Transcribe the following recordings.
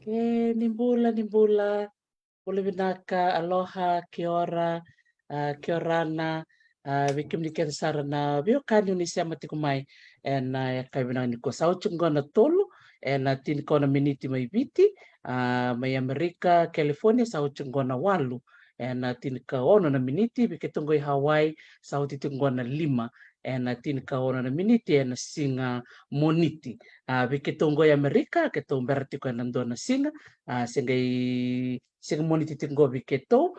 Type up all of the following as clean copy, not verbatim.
Nimbula, Polivinaka, Aloha, Kia ora, Kia orana, Vikimnika Sarana, Viokani Nisama Tikumai, and Kaivana Niko Sauchungona Tolu, and Tinkona Miniti Maiviti, my America, California, Sauchungona Walu, and Tinka Ono na Miniti, Viketongoi Hawaii, Sauti Tungona Lima, and Tinka Ono na Miniti, and Singa Moniti. Viketongoi America, Ketombertico and Andona Singa, Singa Moniti Tingo Viketo,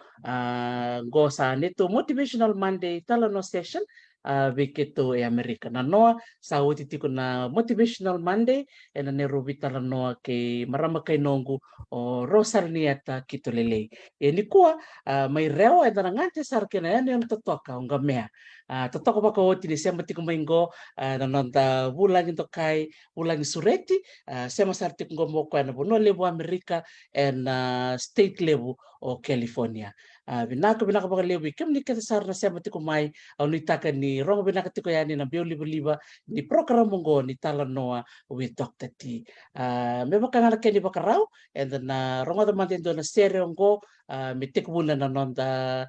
go sa nito Motivational Monday talano session viketo e Amerika na noa sa utiti ko na Motivational Monday e na nerobi talanoa ke marama kay nongu o Rosal niata kitolele e ni kuwa may reo e darangante sarke na yan yung totoka ang gamea totoka baka oti ni sema tiko maingo na nonda bulang into kai bulang sureti sema sarti ko mo ko na bono level Amerika and state level o California. Binaka baka lewi kem ni kata sarna sema tiko mai au ni taka ni rongo binaka tiko yani na bio liba ni program mongo ni tala noa with Dr. T. Me baka ngala keni baka rau and then rongo da mantendo na sere ongo me tiko buna na nonda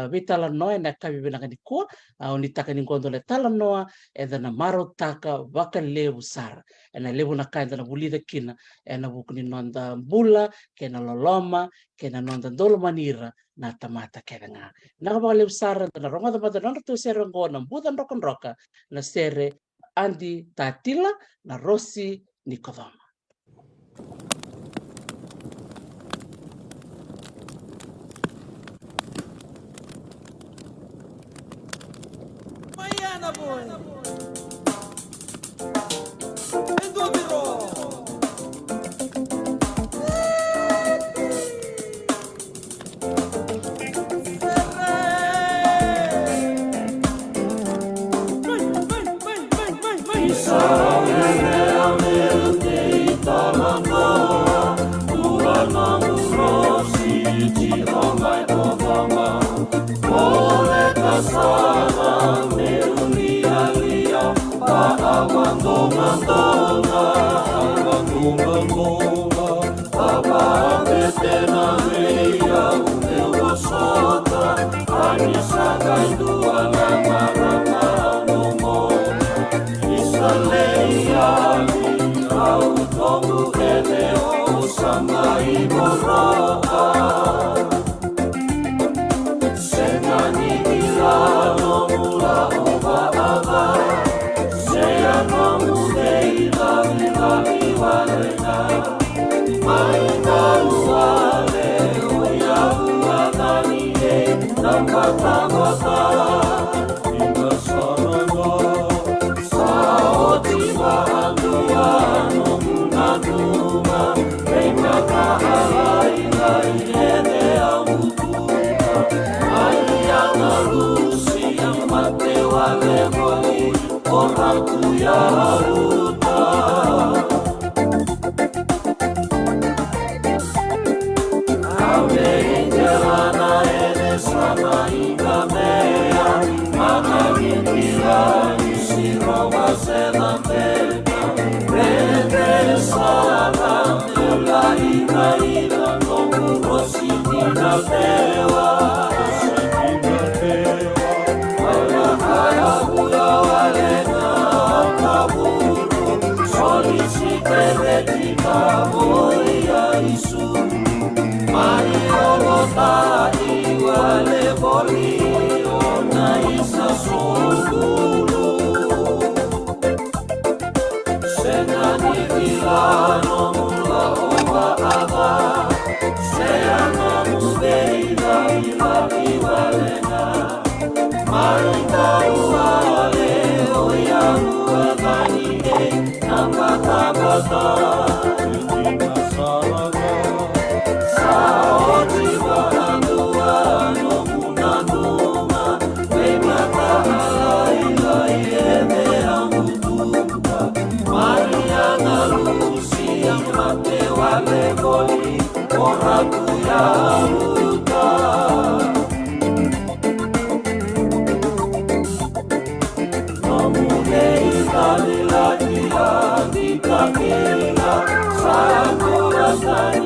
vitala noa na kabi binaka ni ko au ni taka ni ngondo le tala noa and then maro taka baka lewu sar and lewu na kainda na bulida kina and na bukuni nonda bula kena loloma kena nonda dolo manira na tamata kena nga. Nakabakaliw sara na ronga da mata tu sere ngo na budan rokon roka na sere Andi Tatila na Rossi Nikodoma. Mayana boy. Endobiro. Santo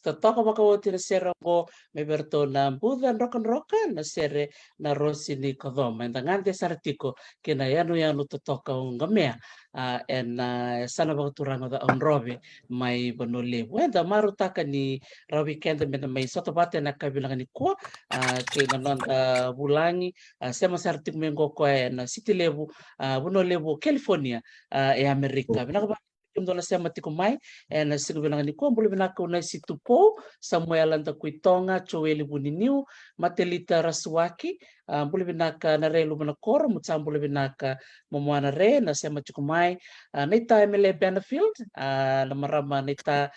Totoka makawoti na sere ngo meberto na budan rokan na sere na rosi ni kodoma. Ngante sartiko kina yanu totoka ngamea en sana bakaturang da on robe may banole. Wenda marutaka ni rawi kenda mena may soto bate na kabilang ni ko kina nanda bulangi sema sartiko mengo ko na city level bunolevo California Amerika. Binakaba Dola sema tikumai na sigo bilang ni ko bulu binaka unay si tupo Samuel anta kuitonga Joeli buniniu Matelita Rasuaki bulu binaka na relu binakor mutsam bulu binaka momoana re na sema tikumai nita Emile Benefield na marama nita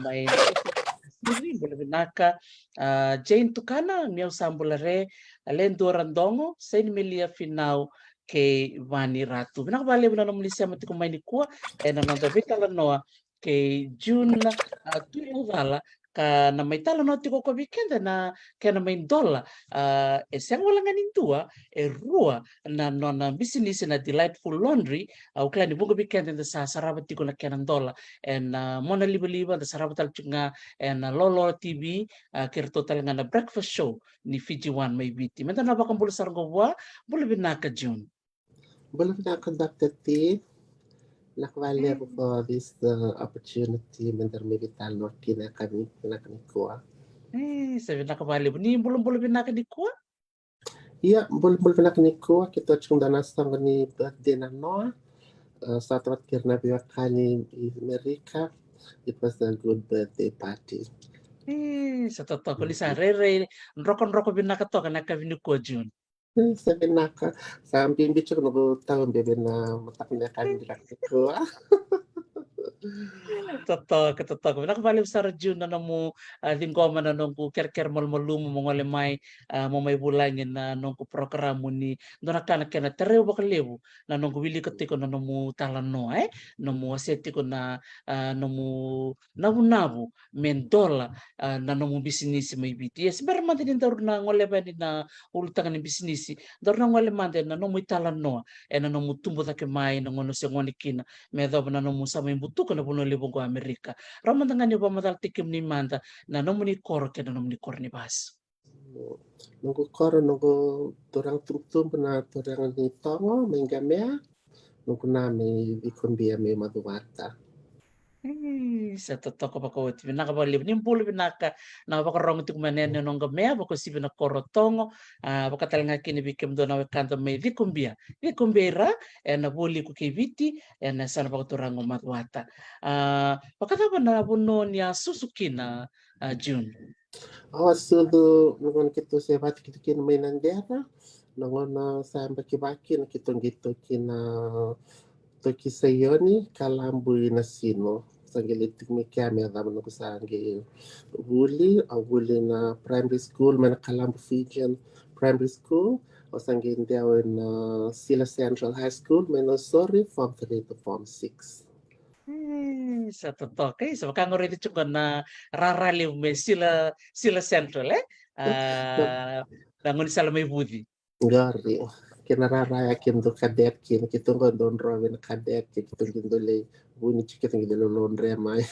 may bulu binaka Jane Tukana miau sambula re Lendo Randongo Saint Melia Finau ke Vani Ratu. Binakabali mo na namulisya matikumay ni kuwa na nandabita lang noa ke June tuyudala ka na may tala no tiko ko weekend na kaya na may dola siyang wala nga nintua rua na na business na Delightful Laundry o kaya ni bunga weekend na sa sarabat tiko na kaya ng dola mona liba-liba na sarabat tal nga Lolo TV kaya total nga na breakfast show ni Fiji One may biti. Menta na ba kang bulasar ngawa bulabin na ka June. Belum nak conducted team. Nakawali ako for this opportunity. Mentar maybe talor kina kami kuha. Sabi nakabali mo. Ni bulong-bulong na ka ni kuha? Iya, bulong-bulong na kani kuha. Kita chung danasang ni birthday na Noah. Sa tawat kirna biwa kani Amerika. It was a good birthday party. Sa totoo ko lisa. Re-re. Rokon-rokon binakato ka nakabini kuha June. Sabi naka sa ambing bicho ko tahun bebe na matak na kami direct ko. Totoo. Nakabaliw sa radyo na namo lingkoma na nung ker malmalumo mongole mai mo may bulangin na nung programo ni donakana kena tereu bakalewu na nung wili ketiko na nomu talano nomu aseti ko na nomu nabu mentola na nomu bisnis may biti sebar mante din daur na ngole bani na ultangan ni bisnis daur na ngole mante na nomu talano na nomu tumbo take mai na ngono se ngoni kina medo na nomu sa may butu na puno libong ko Amerika ramantangan ni ba madal tikim ni manta na nomu ni kor ke na nomu ni kor ni bas. Nunggu koro nunggu turang tum na turang ni tongo mengamea nunggu nami ikumbia me maduwata. Sa totoo ko pa ko ti nakabaliw ni pulo pinaka na bakarong ti kumanen nong gamea bako si na korotongo baka talanga kini bikem do na kanto may vikumbira na buli ko kiviti na sana bako turango matwata baka tapa na buno niya susuki na June. Sudu nungon kito sebat kito kin may nandera nungon sa baki-baki na kitong gito kina toki sayoni kalambu na sino sangilitik mi kami ada ko sangi wuli na primary school mana kalambu Fijian primary school o sangi india na Sila Central High School mana sorry form 3 to form 6. Sa totoo kay sa makangor ito chukon na raraliw may sila central nangon sa may budi. Gari kinararaya kindo kadet kin kitong don rawin kadet kitong gindole buni chikitong gindole londre mai.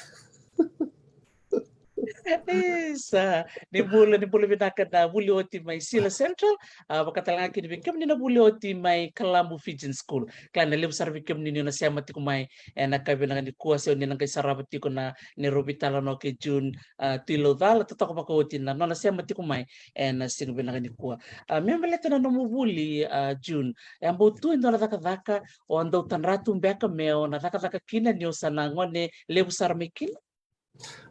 Ni bulo binakad na bulioti may sila central bakatalanga kini bikem ni na bulioti may Kalambu Fijian School kaya na libsar bikem ni na siya mati kumay na kabi na ni kuwa siya ni nang kay sarabati ko na ni Robitala no kay June tilo dal totoo ko pakauti na no na siya mati kumay na sinubi na ni kuwa may maleta na numubuli June ang buto ndo na daka o andaw tanratong beka meo na daka kina niyo sa nangone libsar may kila.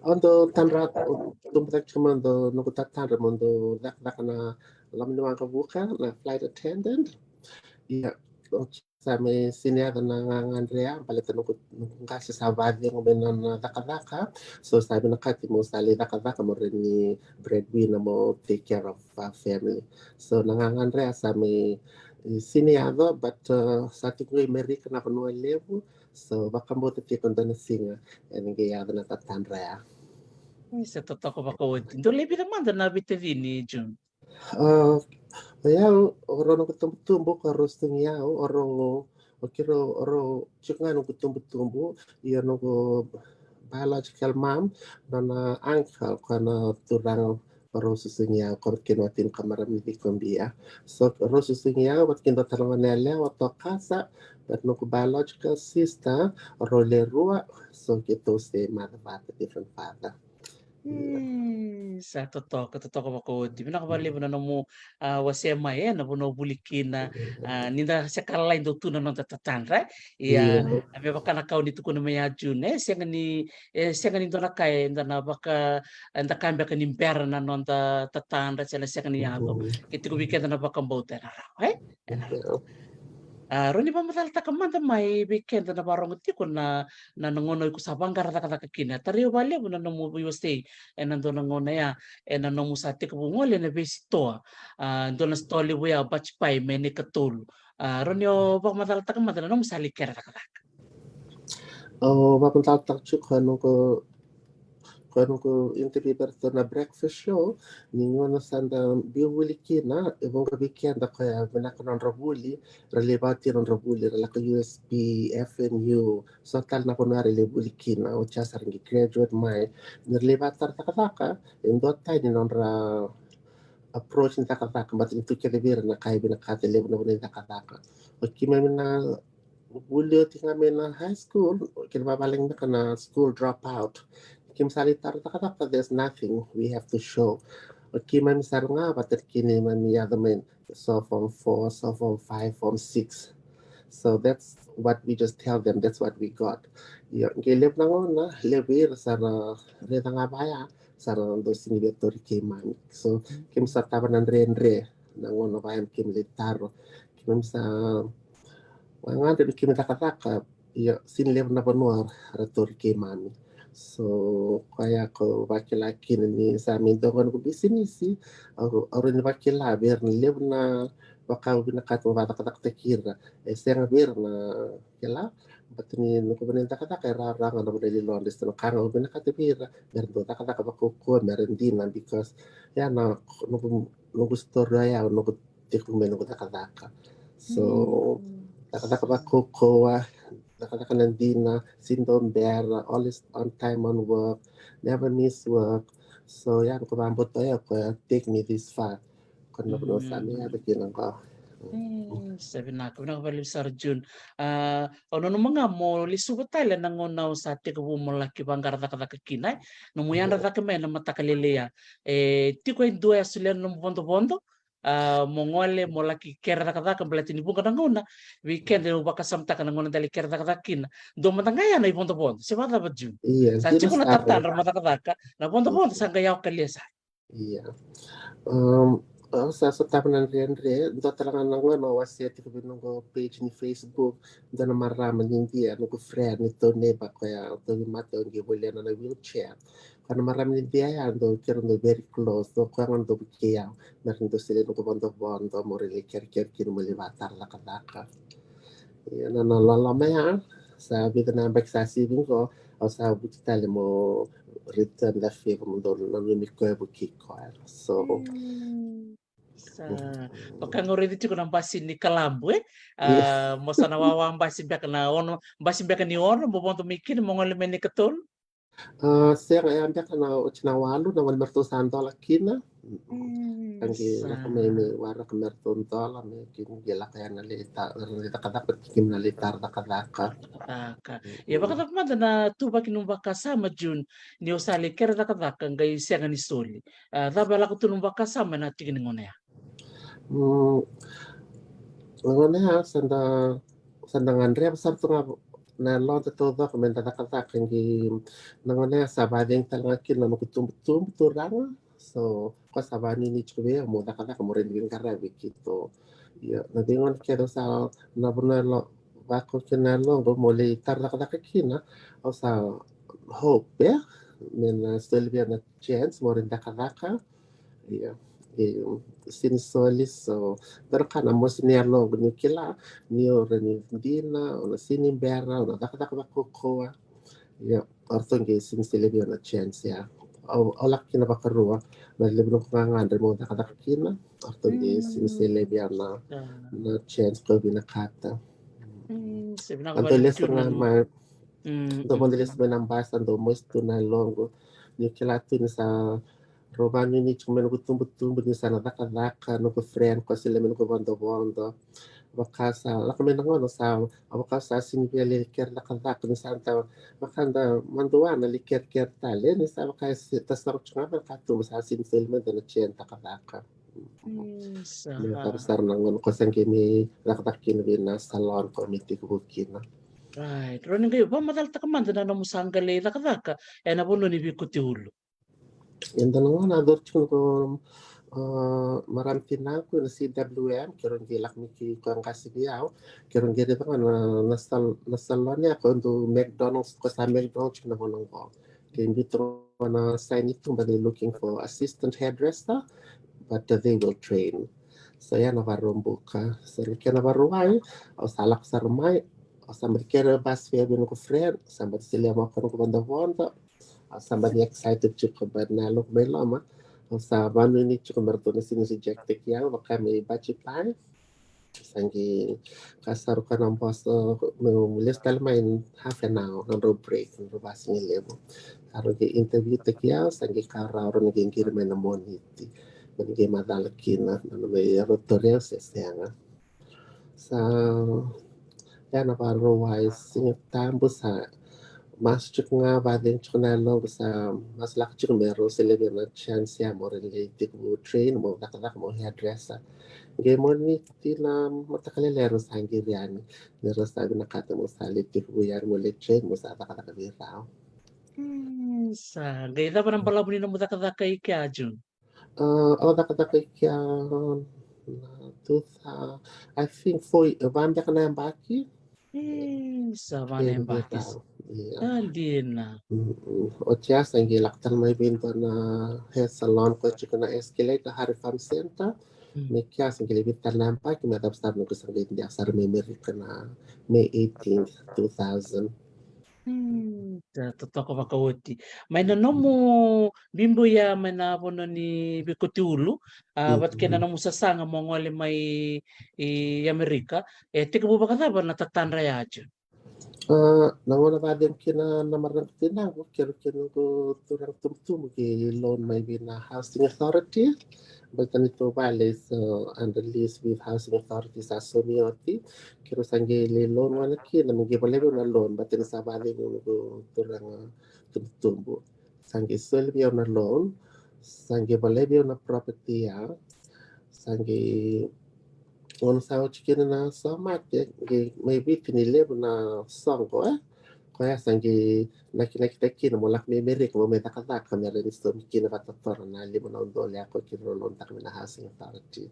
Ondo tanrat tumtak chamando nukutatan mondo dak na lamniwang kabuka na flight attendant. Iya sa may sinyada ng Andrea palitan nukut kasi sa badi ng benan daka. So sabi na kati mo sali daka mo rin ni breadwinner mo take care of family. So nang Andrea sa may sinyado but sa tingin Amerika na kuno level. So baka mo tikon na singa and gayada na tatandrea. Sa totoo ko pakauti. Ito lebi naman na bitavin ni June. Yang orang kutumbu harus tengiau orang kiro orang cakap nunggu tumbu ia nunggu biological mom nana uncle karena turang orang susunya korkin watin kamar midi kombia so orang susunya wat kinto tarangan nela wato kasa but nunggu biological sister role rua so gitu se mother father different father. Sa totoo ko pakauti. Pinakabali mo na mo wasema na puno bulikin na ninda sa kalay do tunan ng tatatandra. Abi baka nakaw nito ko na may June siya nga ni do nakay na baka anda kambya ka nimpera na non tatandra siya nga ni yago. Kiti ko weekend na baka mbote na raw. Roni pa matalta ka man may weekend na barong ti ko na nangonoy ko sa banggar ta kina tariyo bali mo na mo stay nando nangona ya nando mo sa ti ko ngole na besito ndo na stoli we batch pai me ni katul roni o pa matalta ka man na mo sali kera ta. Mapunta chuk kanu ko interview na breakfast show ninyo na sanda biwili kina ibang kabikian da kaya binakanon rabuli relevati ron rabuli relaka USB FNU so tal na kunwari libuli kina o chasa ringi graduate mai nirlevatar takataka indot tayo ninon ra approach ni takataka but itu kelebir na kaya binakate level na bunay takataka o kima na bulyo tinga na high school kinababaling na ka na school dropout Kim salitar takataka there's nothing we have to show. Kima misar nga batet kini mami yadamen so form 4, so form 5, form 6. So that's what we just tell them. That's what we got. Gilip na na lebir sana reta nga baya sana do sinigator kimami. So kim sa taban ng renre nangono bayam kim litaro. Kim sa mga din kim takataka sinilip na panuar rator kimami. So kaya ko laki-laki ni sa amin doon ko bisinisi orang ni wakila bir na lew na baka binakat mo bata katak tekira senga bir na kila batni no ko binenta kata kay rarang ano dali londes no kanga binakat bira mer do ta kata ko ko merendina because ya na no gusto ya no ko tikmo no ko kata so kata ko Nandina, Sindon Bear, always on time on work, never miss work. So yan, kumambot tayo, kaya take me this far. Kung napuno sa amin, bikinan ko. Sabi na ako balik sa Arjun. Ano no mga mo lisugot tayo nang unaw sa tiga mo laki bang garata kata kakinay. No mo yan rata kami na matakalileya. Ti ko yung dua sulian no bondo-bondo. Mongole mo laki kera kata kan belati ni bunga nang una. Weekend no baka samta kan nang una dali kera kata kin. Do matangaya na bondo-bondo. Si mata ba Jun? Iya, Sa chiko na tatan ramata kata na bondo-bondo sa gayaw kaliya sa. Iya. Sa tapanan Andre, do talaga nang ano, wasiyati ko binong page ni Facebook, do na maraman hindi, ano ko friend nito neba, kaya ito yung mata yung gibuli na wheelchair. Kaya maraman hindi yan, do kira do very close, do kaya nga do bikiyaw, narin do sila nung bondo-bondo, mo rin kir-kir kinulibatar laka-laka. Yan, ano, lalamaya, sabi ko na bagsasibin ko, o sa butitali mo, return the favor mo doon, namimik ko yung bukiko. So, Sa pagkangoridi ko ng basin ni Kalambo mo sa nawawa ang basin biya na ono basin biya ni ono mo bonto mikin mo ngalimen ni katon siya nga ambia ka na uchinawalu na $100 kina. Kangi na kami may wara ka $100 may kinigila kaya nalita kadapat kim nalitar na kadaka. ya baka tapman na tuba kinumba kasama Jun ni usali kera kadaka ngay siya nga ni soli dabala ko tunumba kasama na tigin ngone ya ngone ha sanda ngandre sarto nga na lonta todo komenta kata kangi ngone sabadeng talaga kin na makutum turang so ko sabani ni chube mo da kata mo rin karabi kito ya nadingon kero sa nabuna lo bako kinalo go mo le tar kata kina o sa hope ya men still be na chance mo rin da kata ya sinisolis so pero kana mo sinierlo ni kila ni ora ni dina ona sinimbera ona dakata kukoa ya orto nge siniselebi na chance ya olak kina bakarua na libro ko nga andre mo dakata kina orto nge siniselebi na chance ko binakata anto leso nga ma do mo leso benambasa do mo isto na longo ni kila tu ni sa Romano ni cuma nunggu tumbuh di sana daka nunggu friend ko sila nunggu bondo bakasa la kami nangono sa bakasa sinibele ker daka ni santa makanda manduan na liker tale ni sa bakasa tas na cuma berkatu sa sinselme dan cien daka Tapos nangono ko sang kimi dakakin na salon committee ko kina right running kayo ba madal takamanda na namusangale daka na bono ni bikuti ulo Yung dalawa na adoption ko marami tinako na CWM kiron gilak mi ki ko ang kasibiyaw kiron giri pa na nasalon niya ko do McDonald's ko sa McDonald's na ko nang ko kaya dito na sign ito but they looking for assistant hairdresser but they will train so yan navarumbo ka so kaya nabaruay o salak sa rumay o sa merkera bas fair bin ko friend sa sila mo ko banda somebody excited cukup bernalo belama sa banu ini cukup bertune sini sejak tekiang maka may baci pai sangi kasar ka ng boss mulis main half an hour ng break ng bas ni lebo aro ke interview tekiang sangi kara ro ngi ngir men moniti ngi madal kina no may rotorial sesanga sa yana paro wise tambo sa mas cuk nga badin cuk na lo sa mas lak cuk mero selebi na chance ya mo related mo train mo nakaka mo hairdresser game mo ni tila matakalero sa hangirian nero sabi na kata mo sa litik mo yar mo le train mo sa takata kabirao sa gaya pa ng palabunin ng mutakadaka kay Jun takata kaya I think for Vanda ka na yung baki sa mga baki Iya. Andina. O tia sangi laktan mai binto na hair salon ko chiko na escalate hari farm center. Me kia sangi lebitan nampak ki madap star no kusang bin dia sar me Amerika na May 18th 2000. Totoko makawoti. May nanomo bimbo ya may na pono ni Bikotulu. Ba't kaya nanomo sasanga mo ngole may Amerika. Tika mo ba kataba natatanra ya dyan? Nangona ba din kina namarang tinang kero ko turang tumtum ki loan may bin na housing authority. Bagtan ito bale so under lease with housing authority sa Somioti. Kero sangi loan wala ki na magi bale na loan batin sa bale ko turang tumtum. Sangi solvi na loan, sangi bale na property ya, sangi on sao chicken na so mate maybe tinile na song ko kaya sangi nakita na mulak may merik mo may takata kamera ni so mikina katator na limo na dole ako kinulon tak na housing authority.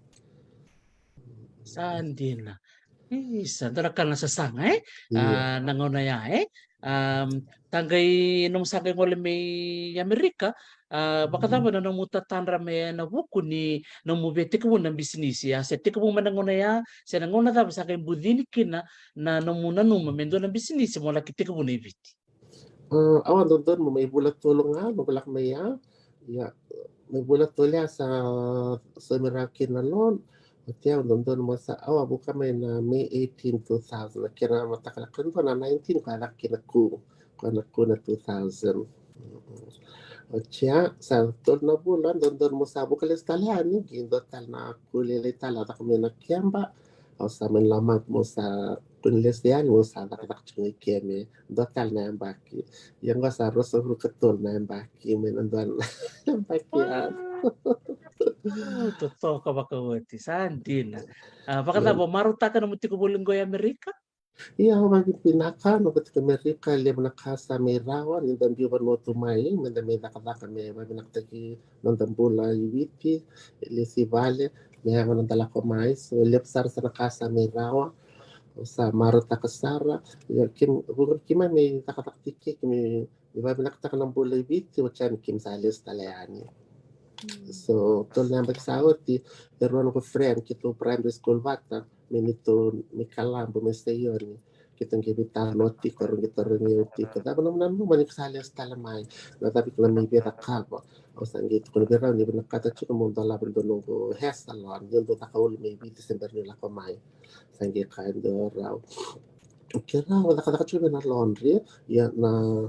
Andina. Isa, darakan na sasanga Iya. nangona ya tanggay nung sagay ngole may Amerika, baka tama na nang mutatanra may na buku ni nang mubete ko ng bisnis ya. Sa tika mo manangona ya, sa nangona tama sa kay budini kina na nang muna nung mamendo ng bisnis mo laki tika mo na ibiti. Awan doon mo may bulat tulong nga, mabalak may ya may bulat tulya sa Mirakin na loan. Tiyaw doon mo sa awa buka may na May 18, 2000. Kira matakalakan ko na 19 kala kinaku na 2000. O tiya sa tol na bulan doon mo sa bukalis talyan gindo tal na kulili tala tak may nakyamba. O sa man lamang mo sa kunilis yan mo sa nakatak chung ikeme dotal na yung baki. Yang nga sa rosa katol na yung baki may nanduan baki Totoo ka makawati. Andina. Baka tama maruta ka na muti ko bulunggoy Amerika? Iya, maging pinaka no ketika Amerika liam nakasa may rawan yung dambiwan mo tumay may nakadaka may naktaki ng dambula iwiti ilisi vale may ako ng dala ko mais so liap sar sa nakasa may rawa sa marota kasara kim bukan kima may nakataktiki kimi may nakataka ng bula iwiti wachan kim salis talayani. So, tol na magsawat ti eron ko friend kito primary school bata minito may kalambo may stayon kitang gibitar noti karon gitaron ti kada naman mo manik salias talamay na tapi ko may beta kabo o sanggit ko bera ni binakata chiko mo dala dono ko hair salon yun do takaul may biti sember nila ko may sanggit kain do raw kira wala kada chiko na laundry ya na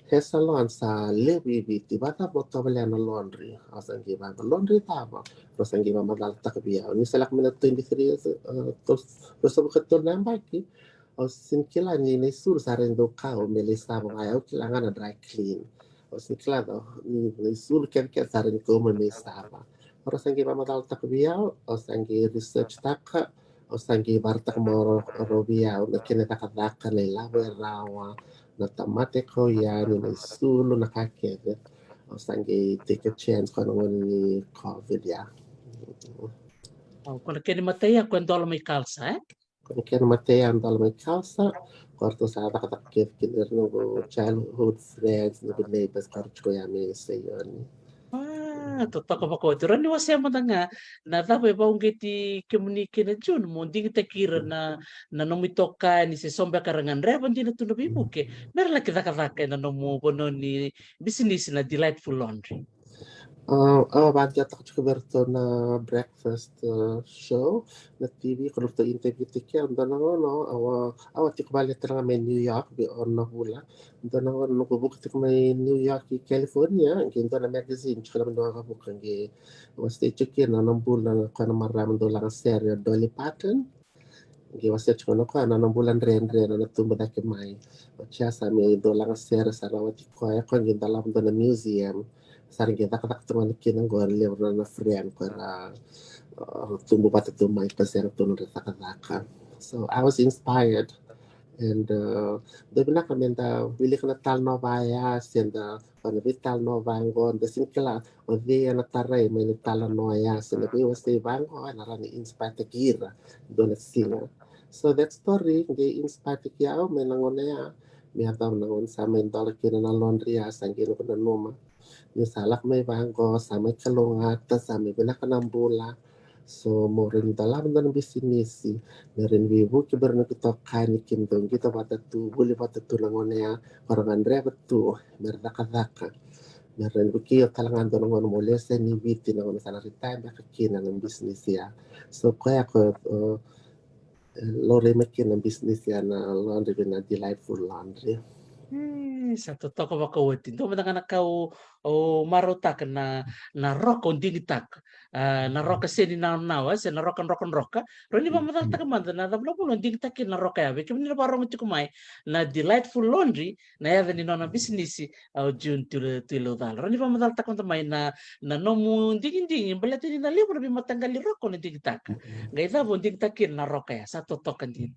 hair salon sa lewi biti bata boto bala na laundry asan gi ba laundry tama terus ang gi ba madal takbiya ni salak mina 23 years terus sa bukat na baki o sinkila ni sur sa rin do ka o melisa mo ayaw kailangan na dry clean o sinkila do ni sur ken sa rin ko mo melisa pa terus ang gi ba madal takbiya o sangi research taka o sangi bartak mo robiya o kinataka nila rawa na tamate ko yan na isulo na kakebe o sangi take a chance ko ni COVID ya. Kung kini mataya kwento may kalsa Kung kaya matay ang dal may kausa, kwarto sa nakatakit kinir no childhood friends no neighbors kwarto ko yami sa yon. Totoo ka makawati. Rani wasya mo na nga, na tapos ba ungiti komunike na dyan mo, hindi kita kira na nanumito ka ni si Sombe Karangan Revan, hindi na ito nabibuke. Meron lang kita katake na numubo ni business na Delightful Laundry. Bagya tak berto na breakfast show na TV kalau to interview tikya anda no awa tik balik terang may New York bi on na hula anda no buk tik may New York California ginto na magazine chkala ndo ka bukan gi wasti tikya na bulan kana maram do lang serya Dolly Parton gi wasti chkono ka na bulan ren na tumba da mai cha may do lang serya sa rawati ko ay kon ginta lam do na museum saring kita teman kinang gor lew na friend para tumbo pati tumay pasero tunod sa kataka. So I was inspired and dobi na kami da wili ka na tal no vaya senda panabital no vango da sinkala o dia na taray may tal no ya senda bi was the vango na rani inspired ta gira do na singa. So that story they inspired kiao may nangona ya mi atam na on sa men dollar kina na laundry asangin ko na numa ni salak may bangko sa may kalungata sa may binakanambula. So mo rin dalam na ng business meron wibu ki berna kita kani kim dong kita bata tu buli bata tu lang ya orang andre batu merda kadaka meron buki talangan do ng mole sa ni biti na sana rita ba kina ng business ya so kaya ko lore makin ng business ya na laundry na delightful laundry. Sa totoo ka makautin. Do man nga kau o marutak na rock on dinitak. Na rock seni na sa na rock and rock. Ro ni ba madal tak man na dablo mo dinitak na rock ya. Bekim ni ba ro kumay na delightful laundry na ya ni na business au jun tilo dal. Ro ni ba madal tak may na nomu dingin balati ni na libo bi matanggal rock on dinitak. Gaita bo dinitak na rock ya sa totoo kan din.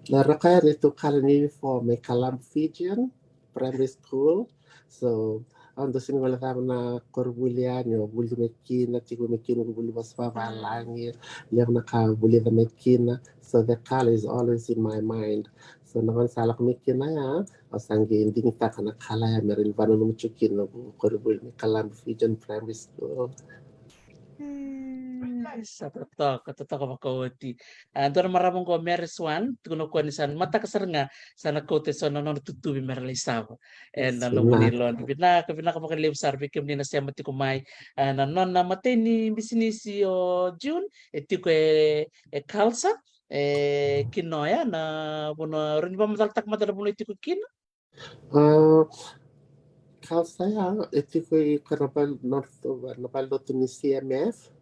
Narakaya nito kalani for may Kalam Fijian primary school. So, ando sinimula tama na korbulian yo buli mekina tigo mekina buli baswa balangi liam na ka buli da mekina. So the color is always in my mind. So naman salak mekina ya asangi inding ta kana kala ya merin banu numuchukin no korbuli may Kalam Fijian primary school. Sa totoo ka makauti. Doon maramong ko mereswan, tuno ko ni san mata kasar nga sana kote so no tutubi meralisaw. And no munilon. Bina ka makaliw sarbi kim ni na siya mati kumay na non na mate ni bisinisi o June eti ko kalsa kinoya na buno rin ba madaltak madala buno eti ko kino? Kalau saya itu karabal nabalo to ni CMF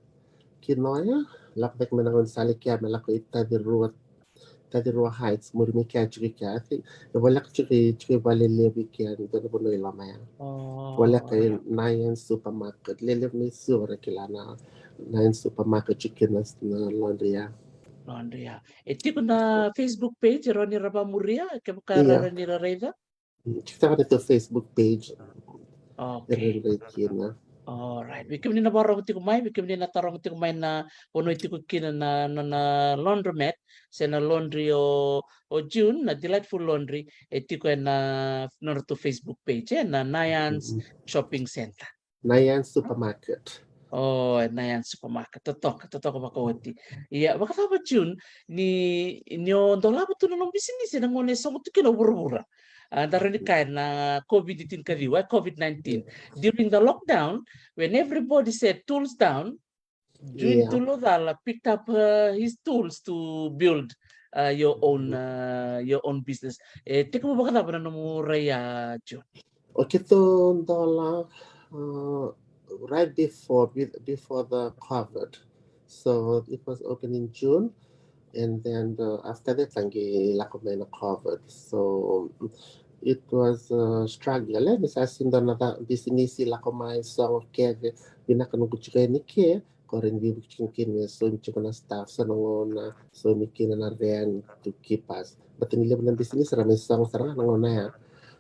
kinoya lakbek menangon salikya malako tadi ruwa heights murmi kya chiki kya ati wala chiki bale lebi kya nito bono ilamaya wala kay Nayan supermarket lele mi sura kilana Nayan supermarket chicken na laundry ya. Laundry ya. Eti ko na Facebook page Ronnie Rabamuria ke buka Iya. Rani Rareva. Kita kan itu Facebook page. Okay. Alright. Bikim ni na barong ti kumay, bikim ni na tarong ti kumay na puno iti ko kina na laundromat, sa na laundry o June na delightful laundry, iti ko na to Facebook page na Nayan's Shopping Center. Nayan supermarket. Oh, Nayan supermarket. Totoo ko makawati. Iya, baka tama June ni inyo dola ba to na ng business na ngone so to kinabura-bura. Narinig ka na COVID-19 kariwa, COVID-19. During the lockdown, when everybody said tools down, June Tulodala picked up his tools to build your own business. Teka mo ba ka na namuray, June? Okay, to dola right before the COVID. So it was open in June, and then after that, tangi lack of COVID. So it was a struggle. Bisa sinda na business lack of my song keve binakanuguchike ni ke koren bi bukin so na staff so na so mikin na ren to keep us. But nilib ng business ramay song sarang nangona ya.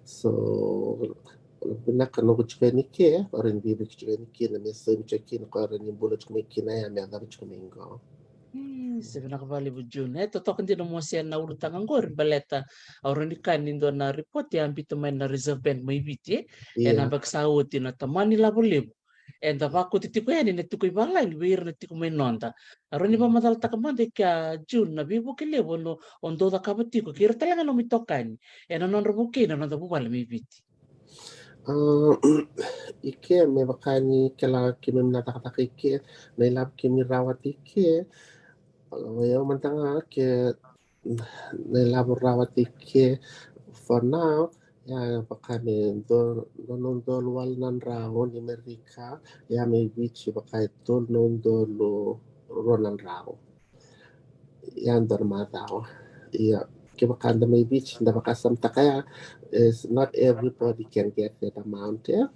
So binakanuguchike ni ke koren bi bukin ni ke na so mikin koren yung bulot kumikin na ya may agam kumingo. Sabi na kabali mo June. Totoo hindi na mo siya na urutang ang gor. Baleta, orang ni nindo na report yan, bito may na reserve bank may biti. And ang bagsawot yun na taman nila bulim. And ako titiko yan, inatiko ibalay, wir na tiko may nonda. Aron ni ba madalta ka man, kaya June, nabibo kilibo, no, ondo da kabatiko, kira talaga no mitokan. And anon rabukin, anon da bubala may biti. Ike may bakani kala kimim natakataka ike, nailab kimi rawat ike, Ayaw man tanga ke nailabor rawat ike for now ya bakami non dolwal nan rawo ni Amerika ya may bichi bakay tol non dolo ronan rawo yan dormadaw ya kibakanda may beach na bakasam takaya is not everybody can get that amount yeah.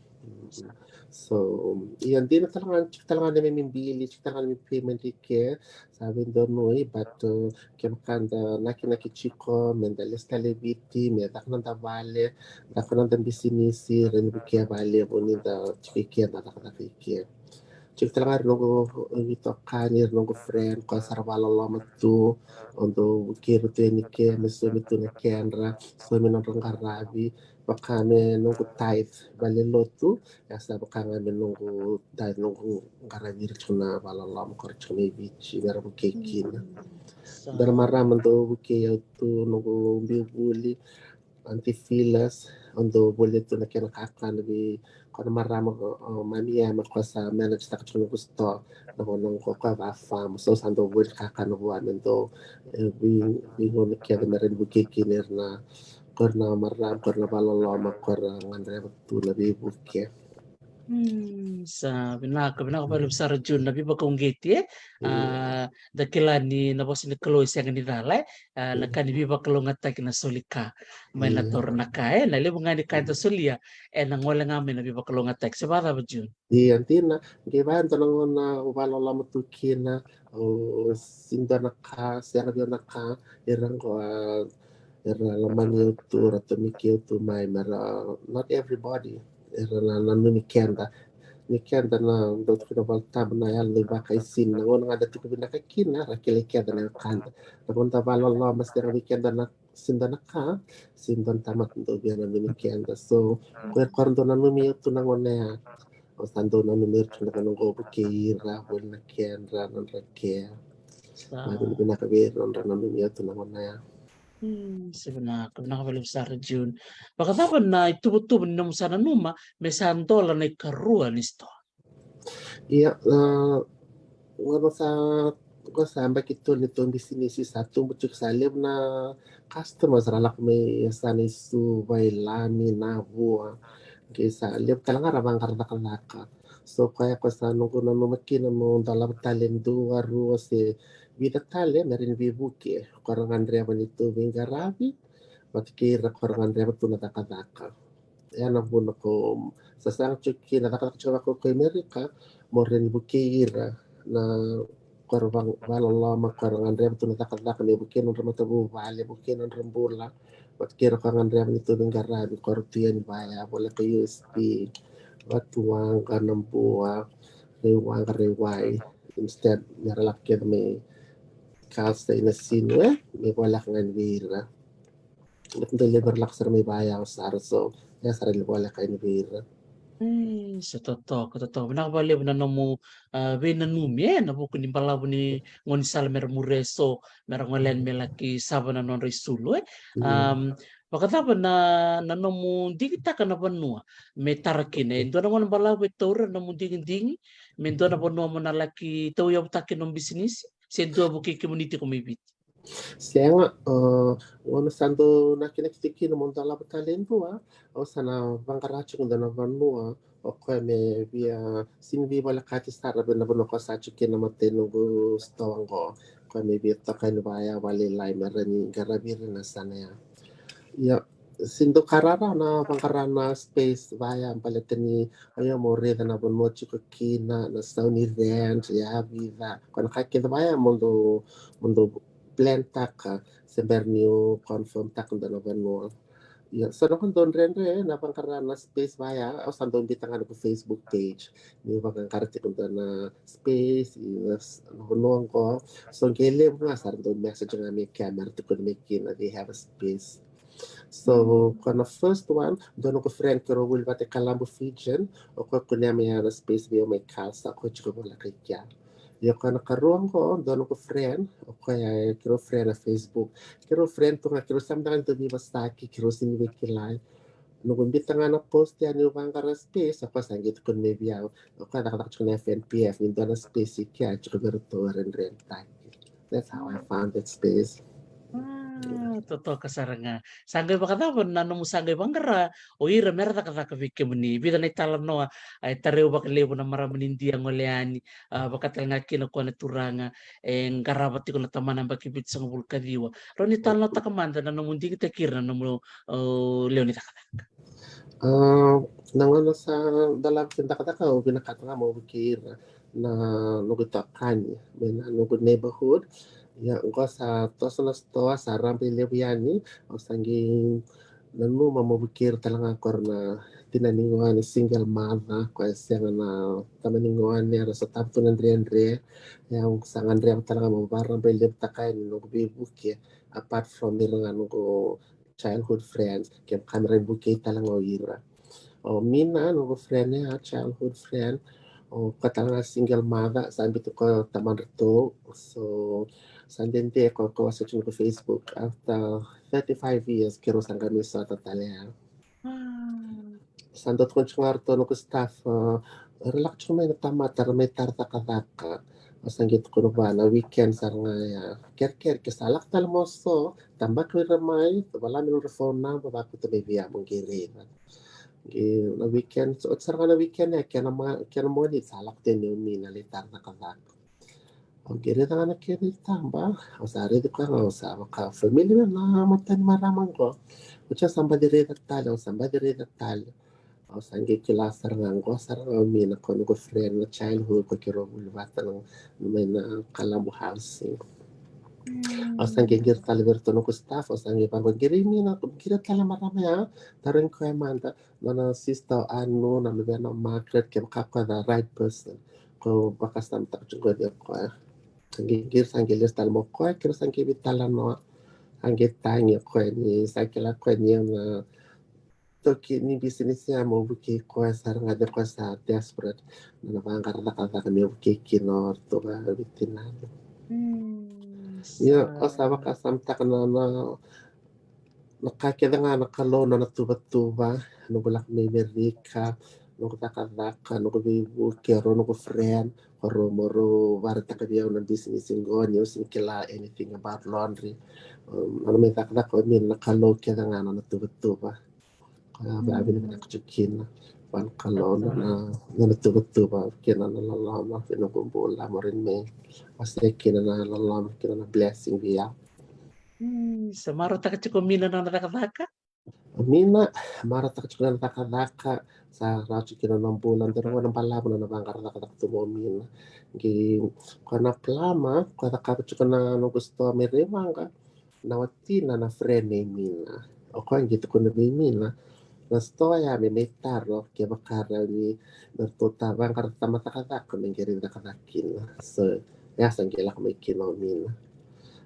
So, yan din na talaga namin bili, talaga namin payment care, sabi doon no but kaya makanda nakichiko, mendalis talibiti, may daknanda vale, daknanda bisinisi, rin bikia vale, unin da chikikia na daknanda Cik telangar nunggu ito kanir nunggu friend ko sarwalo lama tu ondo kiru tu ni ke mesumi tu na kenra so mi non ngarabi bakame nunggu tait bali lotu ya sa bakame nunggu tait nunggu ngarabi chuna walo lama ko chuna bichi ngara bukekin dar maram ondo buke tu nunggu bibuli antifilas ondo boleh tu nak kena kakan lebih kalau marah mami ya mak kuasa manage tak cuma gusto nong ko ka ba fam so sando boleh kakan buat ento bingung nak kena meren buki kiner na karena marah karena balolo mak karena ngandre betul lebih buki Sa binaka pala sa June na biba kong giti dakila ni napos ni Chloe siya ni Dalay nakani biba kalong atak na sulika may nator na kaya na libo nga ni kanta sulia nang wala nga may na biba kalong atak sa bata ba June Iya, tina, gibayan tanong na ubalo matukin na o sinda naka, siya ka naka, irang ko era laman yutu ratumiki yutu mai mara not everybody era na mikenda mikenda na dot kina balta na yal ni baka isin na ngona ada tu kubina kakina rakile kenda na kanda na bonta balo lo mas kira mikenda na sinda naka sindan tamat ndo biana mikenda so kwardo na numi yutu na ngona Ostando na numero na kanong go kira wala na kenra non rakea mabili binakabir non na numero to na mona sebenarnya pala sa June baka dapat na itubo-tubo ni nung sana numa may sandola na ikaruan isto iya ngano sa ko samba kito nito bisinisi satu bucuk salib na customers ralak may sana isu bailami na buwa kisa liab talaga rabang karda so kaya ko sa nung kuno makin mo dalam talento waru si vida tale merin bibuki korang Andrea manito bingarabi matkira korang Andrea tu natakadaka yan ang puno ko sa sang chuki natakadaka ko kay Amerika mo rin bukira na korang balala korang Andrea tu natakadaka ni buki non ramatabu vale buki non rambula matkira korang Andrea manito bingarabi kortiyan baya wala ko USB watuang kanang buwa rewang rewai instead naralak yan may kasta inasinwe may wala kang anvira at deliver lak sa may bayaw sa so ya sarili wala kang anvira sa totoo binakabaliw na mo binanumi na buko ni balaw ni ngon salmer mureso merang walen melaki saba na non risulo Pagkatapos na mo di kita ka na banua may tarakin do na mo balaw betor na mo dingin may do na banua mo na laki tawiyaw takin ng business do buki community kumibit siya nga ono sando nakinakitiki no montala talento o sana bangkaracho kung dana vanua o kaya may via sinvi wala kati sara na bono ko sa chukin na mateno go stawang kaya may via takan baya wali lai marani garabir na sana ya sindo karara na bangkarana space via paletani ayo mo reda na bon mo chukina na sauni rent ya viva kana kakita vaya mundo plan taka seber new confirm tak na mo ya so nakon don rende na bangkarana space vaya o sandon bitangan ko Facebook page ni bang karti ko na space yes no ko so gele nga sar don message nga may camera to make they have a space. So, kana first one, doon ko friend ko will bate kalambo Fijian, o ko kunya may space biyo may kalsa ko chiko wala kay kya. Yo kana karuang ko, doon ko friend, o kaya kiro friend na Facebook. Kiro friend to nga, kiro samdangan to biba staki, kiro siniwi kilay. Nung bita nga na post yan yung bang kara space, ako sanggit ko maybe ako, o kaya nakatak ko na FNPF, yung doon na space kya, chiko biro to rin That's how I found that space. Totoo kasaranga sanggay bakatapon nano mo sanggay bangkara o ira merta kata kafikke muni bida na italam no ay tareo bakalewo na maramenindi ang oleani bakatal nga kinako na turanga ngarabat ko na tamanan bakibit sa ngubul kadiwa ron ital na takamanda na mundi kita kira na mo leon itakata Nangono sa dalam tindak-taka o binakata mo bukir na nuguta kanya may nugud neighborhood ya ko sa tosa na stoa sa rampi lebiani o sangging Nanu mamubukir talaga korna tinaninguan single mother ko siya na tamaninguan niya sa tapto ng Andre yang sang Andre ang talaga mabarang belib takay no bibuki apart from nila nga ko childhood friends kaya kamera buki talaga ira o mina no friend niya childhood friend o katanga single mother sabi ko taman to so sandente ko searching ko Facebook after 35 years kiro sang kami sa tatalya sandot ko ngarto no ko staff relax ko may natamatar may tarta kadaka sanggit ko no ba na weekend sa nga ker kasalak tal mo so tambak ko ramay wala mi no phone na ba ko to biya mong giri na weekend so sa nga na weekend kaya mo ni salak din yung minalitar na kadaka giri na nga kiri tamba o sa rin ko nga o sa ka family na matan maramang ko Ucha somebody read at talo, somebody read at talo. O sangi kila sarang ko sarang mi na ko ko friend na childhood ko kiro bulbata ng may na kalamu housing. O sangi gir talo berto no ko staff o sangi pang giri mi na kira tala marami ha. Tarin ko manda na sister ano na mi na Margaret kem kapka the right person. Ko bakas tam tak juga dia ko. Sangi gir sangi lis talo mo ko kira sangi bitala no angge tangi ko ni sakila ko ni na toki ni business ya mo buki ko sarang ada ko sa desperate na bangkar na kata kami buki kinor to ba bitina ya asawa ka samta kana na nakakita nga nakalo na natuba-tuba no bulak may merika no takadaka no bibu kero no friend or moro warta kabiyaw ng business ingon yo kila anything about laundry ano may takadaka min nakalo kaya nga na natuba-tuba babi na nakchukin pan kalon na natutuba kina na lalama pinukumbula mo rin may kasi kina na lalama kina na blessing biya Sa maro taka chikomina na nakakaka. mina mara tak chukuna takadaka sa rachu kina ng bulan pero wala palabo na nabangkar nakatak tumomina gi kana plama kada kapchukuna no gusto may remanga nawatina na friend ni mina o kung gitu kuno mina na stoja mi mettaro che bakara ni bertuta bangkar tamata kadak menggirin kadakin so ya sanggila ko may kinomina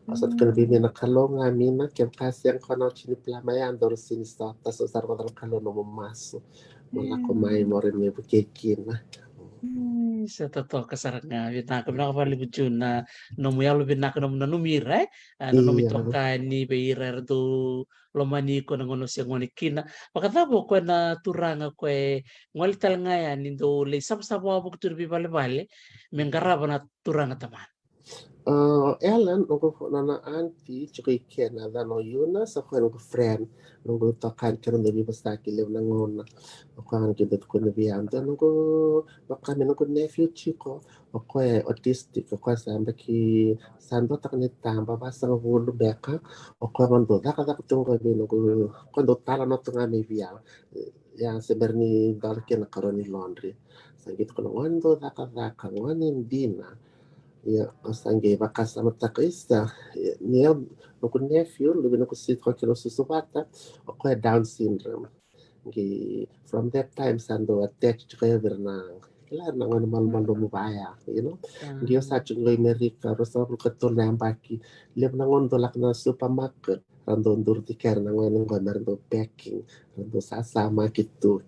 asat kan bimi na kalonga mina kem kasyang kono chini plamaya andor sinista taso sarwa dal kalono maso mala ko may morin me bukekin Sa totoo kasarang nga bitna ko na kapali na nomuyalo bitna ko na numira ano iya nomitoka ni beirar do lomani ko na ngono siya ngoni kina makatabo ko na turanga ko ngwali tal nga yan nindo le sab wabuk tur bi bale mengaraba na turanga taman. Ellen, nunggu nana anti, cukai kena da no yuna, sa ko nunggu friend, nunggu tokan kena nabi bastaki lew nangona, ako ang kindat ko nabi anda, nunggu kami nunggu nephew chiko, ako autistic, ako sa ambaki sando tak ni tamba basa ng hulu beka, ako mando, daka tunggu kami nunggu, kondo tala no tunga may biya, yang sebenarnya dalkin na karoni laundry. Sanggit ko nung wando, daka, nganin dina. Ya, sangue vacaça matakrista. Niya, nung nephew, lubi nung sit ko kilo susubata, ako Down syndrome. From that time, sando attached kayo na kailan na nga naman lumubaya, you know? Ngiyo sa chungoy Amerika, rosa ko katul na ang baki, lip na ngondolak na supermarket, randon durti kaya na nga nung rando packing, rando sasama gitu.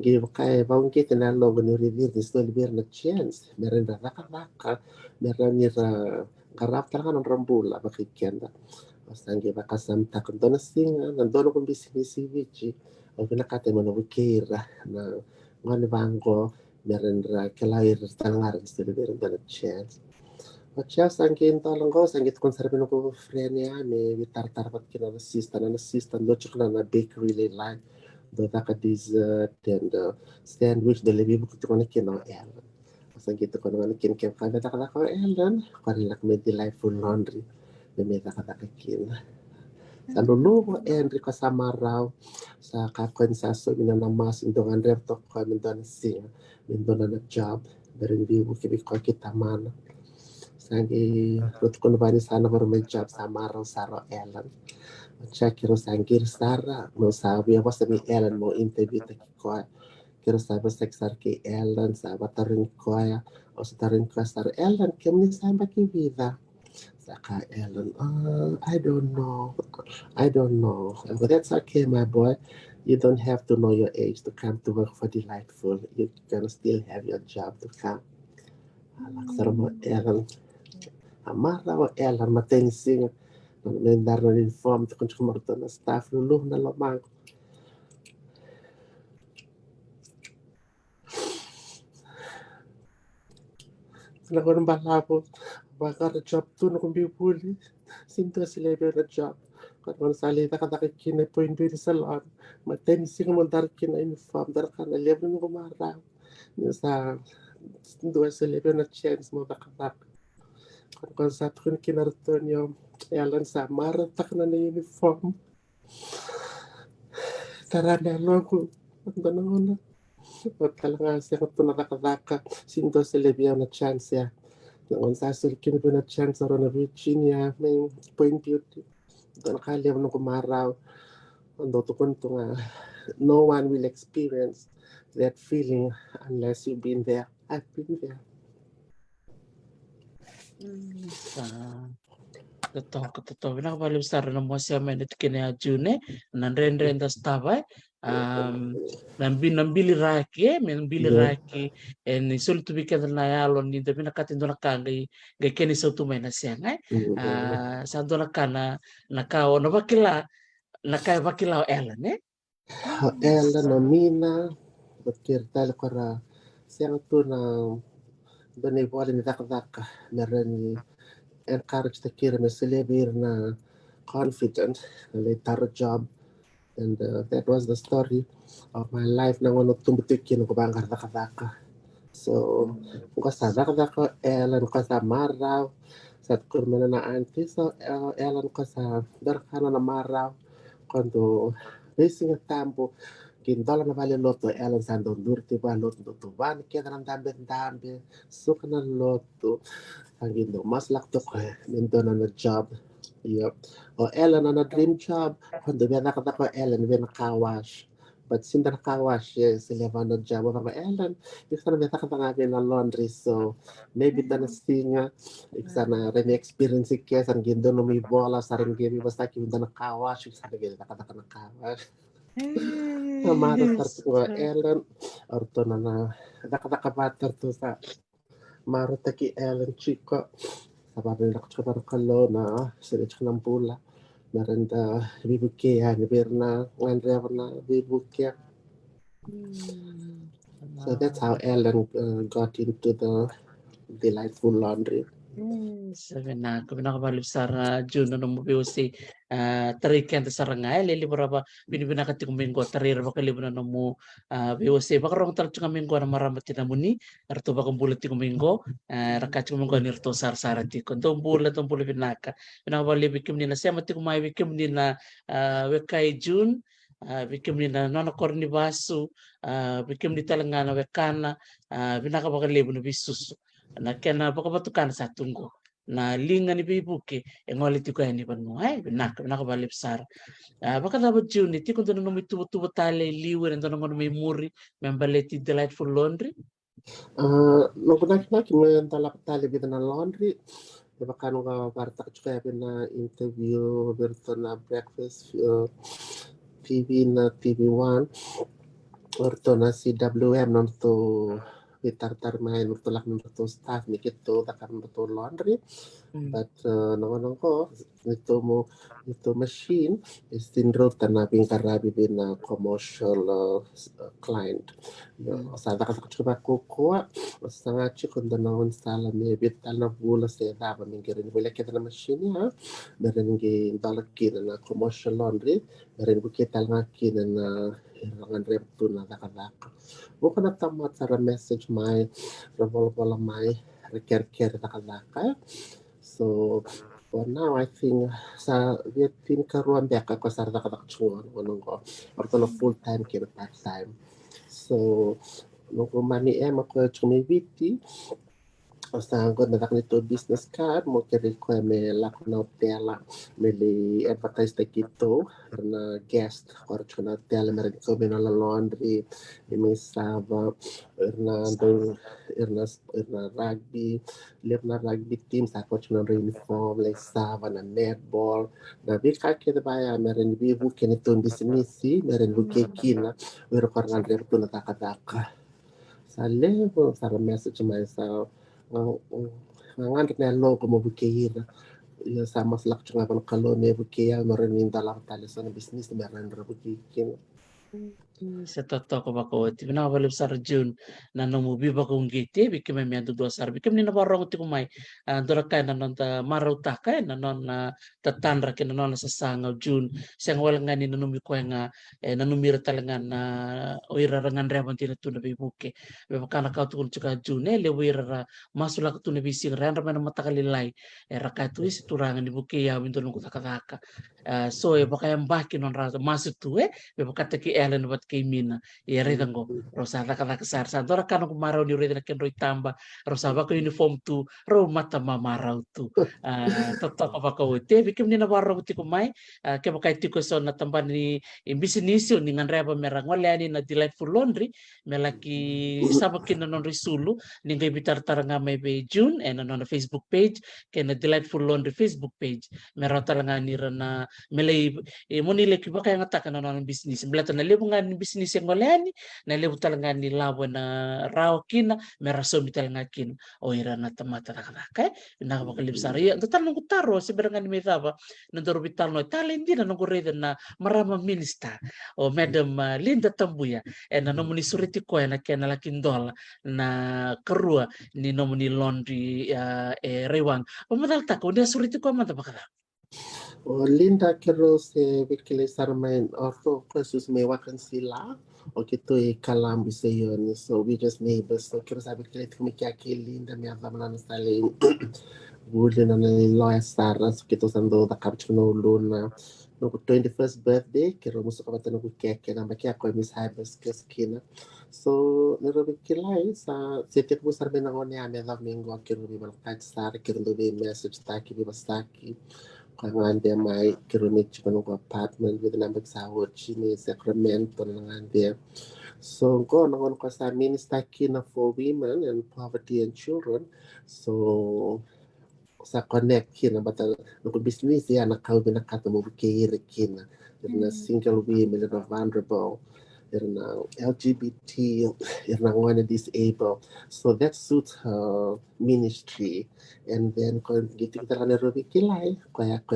Ngiyo kaya, bawang kita na logo ni review, nisto libir na chance, meron na raka-raka, meron nira, karap talaga ng rambula, bakikenda. Basta ngiyo baka samta, kung doon na singa, nandun akong bisi-bisi, ang pinakate mo na wikira na mga bangko meron ra kalair tangaran sila meron na chance. At siya sangkin talang ko sangit kung sarapin ko friend niya may tar pat kina na assistant do chuk na bakery line do ka dessert and sandwich de lebi bukit ko na kina Ellen. Sangit ko na kin kem kada ka ko Ellen parilak may delightful laundry may ka kina. Sa luluwa Henry kasama raw sa kakwensaso minanamas indongan repto ko mindon sing mindon na job berin bibu kibi ko kita man sangi rut ko bani sana baru may job sama raw saro Ellen Check kiro sangir sara no sabi ako sa mi Ellen mo interview ta ko kiro sabi sa ki Ellen sa batarin ko o sa tarin ko sa Ellen kami sa ki vida saka Ellen I don't know but that's okay my boy you don't have to know your age to come to work for Delightful you can still have your job to come alaksar mo Ellen amara mo Ellen matensing Nendar na inform to consumer to na staff luluh na lamang. Sila ko ng balabo. Baka na job to na kung bibuli. Sinto sila yung na job. Kung salita ka nakikinay po yung sa salon. Matensi ka mo dar kina inform. Dar ka na level ng kumaraw. Sa dua sila yung na chance mo nakatak. Kung sa ito kung kinarton yung Ellen sa maratak na na uniform. Tara na lang ko. Ang ganun na. At talaga siya ko ito nakakataka. Sinto sila yung na chance ya. Nang sasul kini po na chance sa na Virginia. May point beauty. Ito nakaliw ng kumaraw. Ando to kunto nga. No one will experience that feeling unless you've been there. I've been there. Totoo. Pinakabalibsar na mo siya may kina June, nanren das tabay. Nambili raki, and isul to be kada na yalon ni tapi nakatindo na kagay gay keni sa tumay na siya ngay. Sa do na kana nakao na bakila Ellen Ellen o Mina, bakir talo kara siyang to na bani wala ni daka meron ni encourage the kira na silibir na confident na taro job. And that was the story of my life na wano tumutikin ko bang daka. So, kung sa daka Ellen ko sa maraw, sa kurmana na auntie, so Ellen ko sa darkana na maraw, quando racing tampo, kindola na vale loto, Ellen sa durti ba loto ban, kaya na dambe, suka na loto, ang indo, mas lakto ko, nindo na na job. Yep. O Ellen na dream job, quando viene nakatako Ellen, viene nakawash. But since nakawash, yes, sila na job, o Ellen, isa na beta ka na laundry, so maybe na singa, isa na rin experience kaya, ang gindo no may bola, sa rin gini, basta kinda nakawash, isa na gini nakawash. Mara tarto ko Ellen, orto na nakakabatar to sa maro taki Ellen Chico. Sababil ako sa kalo na sila ng pula. Meron da bibukya, nibir na ngandrever na bibukya. So that's how Ellen got into the Delightful Laundry. Sabi na, kung nakabalibsar na June no mo si tarikan ta sarangay lili berapa binibinakati kumingo tarir ba kalibon na mo BOC bakarong tar kumingo na maramat na muni arto ba kung bulat kumingo rakat kumingo nirto sar-sarati kun tong bulat binaka pinakabalibik nila siya mati kumay wikim nila wekay June bikim ni na nona korni basu bikim ni talangana wekana binakabakalibon na bisusu na kena baka sa tunggo na linga ni bibuke engoli tiko ni panu ay nak balipsar baka dapat June ti kun no tubo tale liwer and no may muri membaleti Delightful Laundry Nung kunak may talak tali bita na laundry, diba kano ka parta ka na interview berto na breakfast TV na TV1 orto na CWM non to itar main utulak ng to staff mikito takam to laundry but nang ko ito machine is tinro tanaping karabi bin na commercial client sa dakat ko kuha sa nga chikon da nang sala me bital na bula sa daba mingirin wala kita na machine ha meron gi dalak na commercial laundry meron ko kita nga kina na irangan repto na dakat bukan na tamat sa message may revolve may care dakat so for now I think sa Vietnam karuan beka ko sa dakat wanong ko or full time kaya part time so nung mani ako chumibiti Sangko na nito business card mo kiri ko me lak na tela me li advertise ta kito na guest or na tela mer ko me na laundry me sava erna rugby na rugby team sa ko na uniform like sava na netball na bi ka ke ba ya mer ni bi bu ke ni to business mer ni bu ke kina wer ko ngan re to na taka sa level sa message myself ngan na logo mo bukira ya sama selak cunga pan kalau ne bukia merenin dalam tali sana bisnis merenin bukikin Sa totoo bako ti binabalib sa June na numubi ba kung giti bikim may miyado do sar bikim ni nabarong ti kumay dora kay nanon ta maraw ta kay nanon na tatanra kin nanon sa sangaw June siyang wala nga ni nanumi ko nga nanumira talaga na oira rangan reban ti na bibuke baka ka tukul tsaka June lewira ra masula ka tuna bising ran raman matakalilay raka tu is turangan ni buke ya winto nung kutakataka so baka yang bakin non rasa masuk tu baka taki Ellen bat kay mina yari tango rosa kata kesar sa dora kan ko maraw ni reda ken roy tamba rosa ba ko uniform tu ro mata mamaraw tu toto ko ba ko te bikim ni nabarro ti ko mai ke ba kay ti ko so na tamba ni business ni ngan reba merang wala ni na delightful laundry melaki sabakin na non risulu ni ngay bitar taranga may be June and on Facebook page ken na delightful laundry Facebook page meron talanga ni na melay monile ki ba kaya nga taka na non business blata na lebu nga ni business yang walani na lebu talaga ni lawa na raw kina meraso mi talaga kin o ira na tamata kay nakabakalib sa riya tatanong ko taro si beranga ni metaba nandoro bital no tala hindi na nung reda na marama minista o madam Linda Tambuya na nomuni suriti ko na kaya nalaking dola na karua ni nomuni laundry rewang pamadalta ko dia suriti ko man tabakala Linda kero se bikile sarmain orto khusus mewakan sila o kito kalam bisa yon so we just neighbors so kero sabi kile tumi kya Linda mi abla mana sale wuli na lawyer sara so kito sando da kapcho no luna no 21st birthday kero muso kabata no keke na bakia ko miss Hybers keskina so nero bikilai sa setiap busar benangone ame la minggu kero bi malkat sar kero bi message taki bi bastaki ngande mai kirumit chikono apartment with number sawo chini Sacramento ngande so go ngon ko sa minister kina for women and poverty and children so sa connect kina bata no business ya na kau bina kata mo kire kina na single women that are vulnerable na LGBT na one disabled so that suits her ministry and then kalau gitu kita kan Ruby kilai kayak ke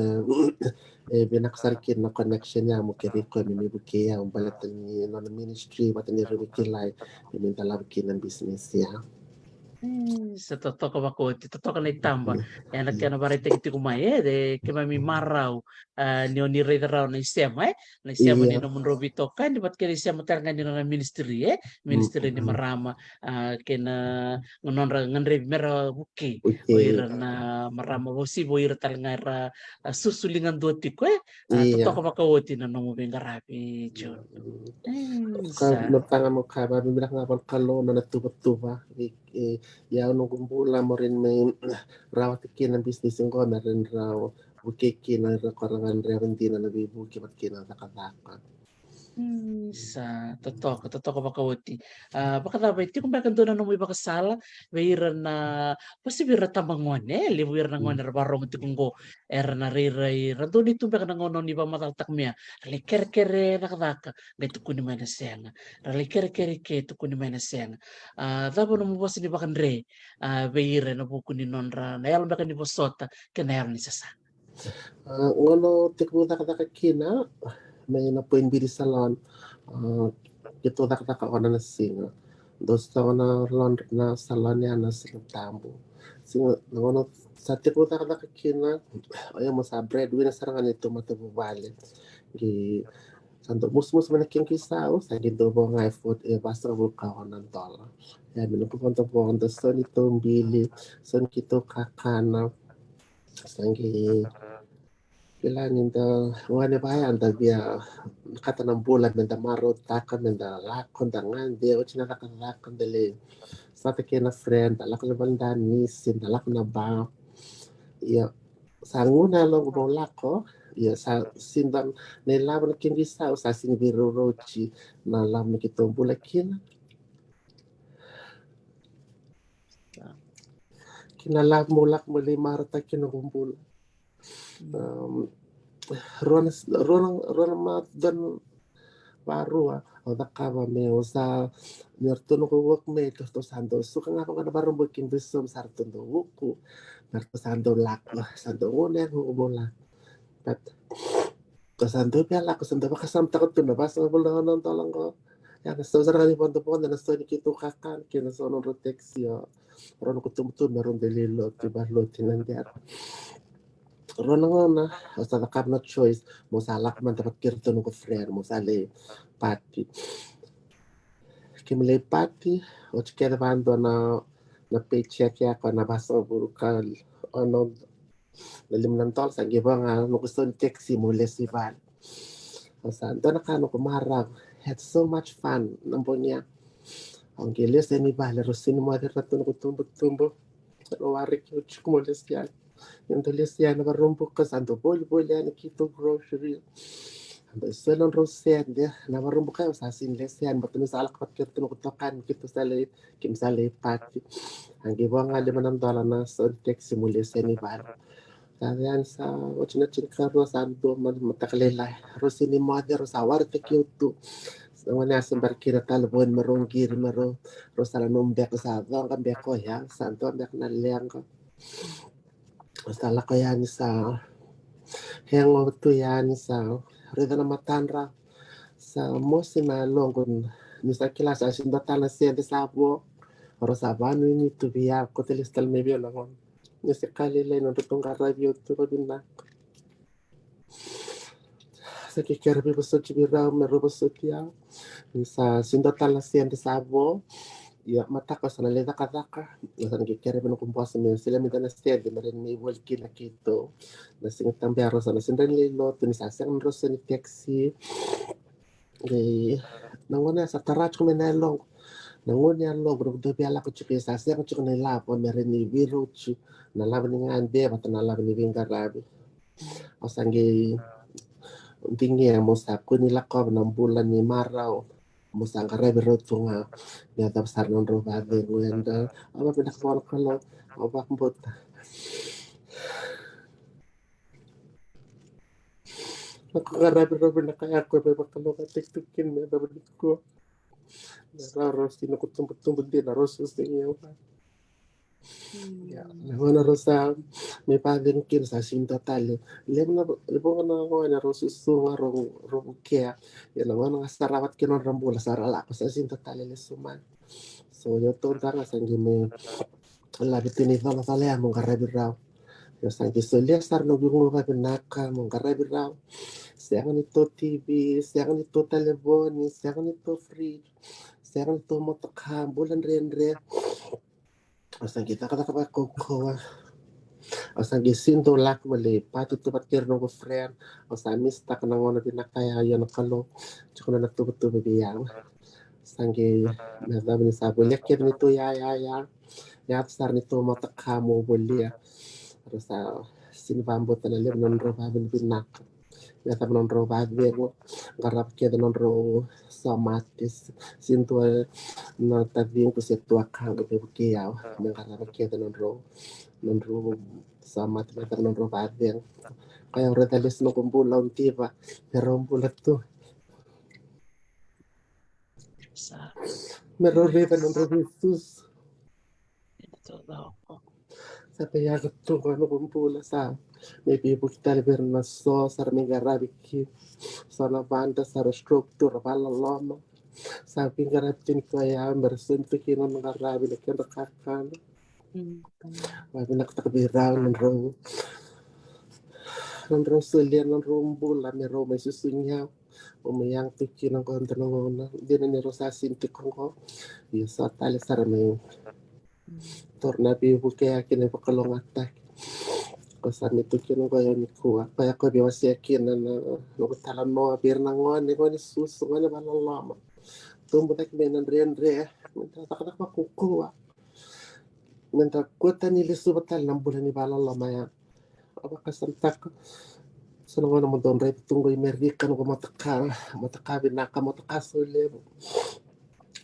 binaksarkin na connection niya mo kiri ko mi buke ya balat ni non ministry bat ni Ruby kilai minta labkin ng business ya sa totoo ka bako ti totoo ka na itamba yan nagkana barita kiti kumaye de kemami marau ni oni reda raw na isema ni iya namun robito kan di bat kaya isema talaga ni na ministry ministry ni marama kena ngonon ra ngan rebi mera buki o okay ira na marama bosi bo ira talaga ra susulingan doti ko iya totoo ka bako ti na nomo bengarapi John sa Nagtangan mo ka, bilang nga pang kalo na natuba-tuba. Yaw nung kumpula mo rin may rawat ikin ng business ko na rin raw. Bukiki na rin karangan rin hindi na nabibuki mat kinakataka. Sa totoo ka bakawati baka dapat ti kung bakit doon na mo baka sala bayira na pasti bira tamangon liwir na ngon barong ti kunggo era na riray rado dito baka na ngono ni ba mataltak miya rali kere nakadaka gaito ko ni may nasenga rali kere ke to ko ni may nasenga dabo na mo basi ni baka re bayira na buko ni nonra na yalo baka ni bosota kanayaro ni sasa Ngono tikmo nakataka kina, may napuin biri salon. Ito nakataka ko na nasinga. Dosta ko na salon niya na silang tambo. Singa, ngono sa tikmo nakataka kina, ayaw mo sa breadwinner sarangan ito matabubali. Santo musmus manaking kisao sa gidobo nga food basta buka ko ng dollar. Kaya minupunta po ang dosto nito bili son kito kakana sangi kailangan da wala bayan da biya kata ng bulan ng damaro takan ng lakon da ngande o chinalakon dali Sata kena friend, talak na bandani, sin talak na ba. Ya, sanguna lo molako. Ya, sa sindang nelaban kini sa sa sini biru roci na lam kita bulakin. Kina lam mulak mali marta kina kumpul. Ruang ma dan baru o da kaba me o sa nertono ko work me to sando suka nga ko na baru bikin besum sartondo wuku nerto sando lak sando ngone ko bola pat ko sando pia lak sando ba kasam takot to na basa bola non tolong ko ya so sa ni ponto ponto na so ni kitu kakan kina so no proteksio ron ko tumtu na ron delilo ti barlo tinandiar ron ngona sa da kab na choice mo salak man dapat kirto no ko friend mo sale pati Kimle pati o chikere bando na paycheck ya ko na baso burukal ono lalim ng tol sa giba nga no gusto ni taxi mo lesival o sa ando na kano kumarag had so much fun nampo niya ang gilis ni bale rosin mo ader rato no tumbo pero warik yo chikumo lesyan yung lesyan na barumpo ka sa ando bol yan kito grocery Selon rosen dia na marumbu kayo sa sin lesian batun sa alak pat kirtu ko tokan kito sale kim sale pati ang giwa nga $5 na so tek simulesen ni bar kaya sa ochina karo sa do man matakalela rosin ni mother sa war te kyutu wana sa barkira talbon marong giri maro rosala nombek sa dong kan beko ya sa do bek na leng ko sala ko yan sa hengo tu yan sa reda na matanra sa mosi na longon ni sa kilas asin batala siya de sabo oro sabano ni tu biya ko telistal me bio langon ni se kali le no tutong radio tu ko dinna sa ki kerbi boso chibira me robo sotia ni sa sindatala siya de sabo ya mataka sa naleda kadaka sa ngi kerbi no kumpuas me sila mi dana siya de marin mi wal kila kito na sing tambiaro sa nasindan lilo tu ni sa sang rosa ni taxi nangona sa tarach ko menelong nangonya lo bro do biala ko chike sa se ko chike na la po mere ni biro chu na la ni ngan be bat na la ni vinga rabi osange tingi mo sa ko ni la ko na bulan ni marao mo sa ngare biro tunga ya tab sar non ro ba de wenda aba pindak ko lo aba mbot ako ngare biro pindak kaya ko be bakalo ka tiktukin me dapat ko Naros tinukutumbut-tumbut din naros usting ya na rosa may pagin kin sa sin total lem na libo na ko na ros usunga rong kya ya na nga sarawat kinon rambula sarala ko sa sin total le suman so yo to nga sang gime labi tinito na tala mo karabiraw yo sang gisolya sar no gungo ka pinaka mo karabiraw siya nito TV siya nito telefon siya nito fridge Sekarang itu mau tekan bulan rendre. Asal kita kata kata koko. Asal gisin to lak mali patu tu patir no friend. Asal mista kana ngono pinakaya yan kalo. Tsaka na tu bibiyang. Sangge na dami sa bulyak yan nito ya. Ya sar nito mo tekan mo buli ya. Rasa sinibambot na lim non robabin pinak. Ya tapi non robabin mo. Garap kaya non ro somatis. Sinto na tading ko siya tuwak hang ibe bukiyaw mga karabakya non ro sama tiba non ro badeng kaya redalis no kumbulaw tiba pero bulat to sa mero reda non ro Jesus ito daw ko. sa payagat to ano kumbula sa may pipo kita liber na so sa may garabiki sa na banda sa restruktur palaloma sabi nga rapin ko ya mersun to kinon mga rabi na kinakakan Sabi nakakabiraw ng rosulian ng rumbula mero may susunyaw umayang tiki ng kontra ng una di na nero sa sintikong ko yung sa tali sa may torna bibu kaya kinapakalong atak kasami tuki ng kaya ni kuwa kaya ko biwa siya kina na nukutalan mo bir na nga ni ko ni susungan na balang lama tumbutak may nandre may tatakanak makukuha Mendakutan nili subatal 6 bulan ni bala lamaya. Apa kasantak sanongo na mo don ray tunggoy Amerika no mataka binaka mataka sule.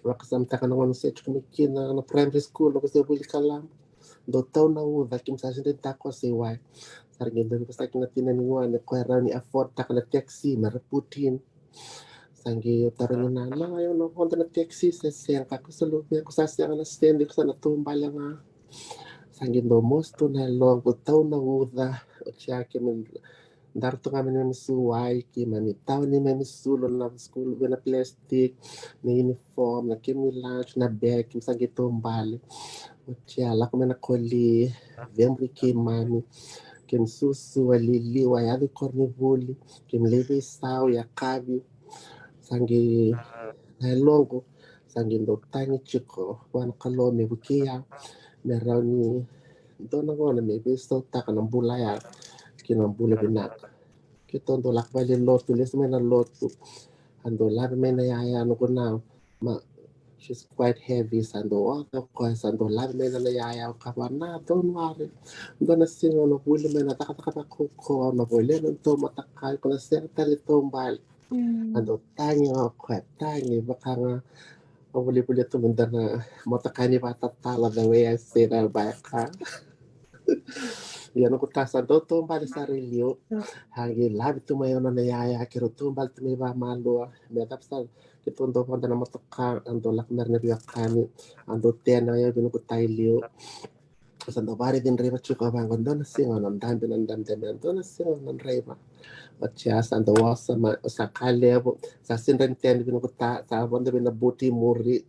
Wakasamtak na mo sa chumikin na primary school no kasi buli kalam. Do taw na uda kim sa sin tako si wai. Sargin do basta kin natin ni wan ko ra ni afford tak na taxi maraputin. Sanggi tarin na ayo no konta na taxi sa siyang kakusalo ko sa siyang na stand ko sa natumbal nga. Sangin do mosto na long ko taw na uda o siya kim darto kami na misuway ki manitaw ni may misulo na school na plastic na uniform na kimi lunch na bag kim sa gitumbal. Siya lako na koli vembri ki mami kim susu walili wayali kornivuli kim levi sao ya kabi sangi longo sangi ndo tangi chiko wan kalo me bukia merau ni dona ngona me besto takana bulaya kinambula binak kito ndo lakbali lotu lesmena lotu ando labi mena yaya no kuna ma she's quite heavy sando of course sando labi mena na yaya kawana don't worry dona singo no buli mena takataka kuko na bole no to matakal ko na serta lito mbal ando tangi tangi baka nga buli-buli to munda na matakani patatala the way I say that baka yan ko tasa do to mbal sarilyo hangi labi tumayo na nayaya kiro tumbal tumiba malua metap sa kitundo ko na mataka ando lakmer na biya kami ando tena yo binu ko taylio sando bari din reba chuko bangon don singo non dan dan don singo non reba Baca sando wasa ma sa kalebo sa sinren ten binu ko ta sa bonde binu buti muri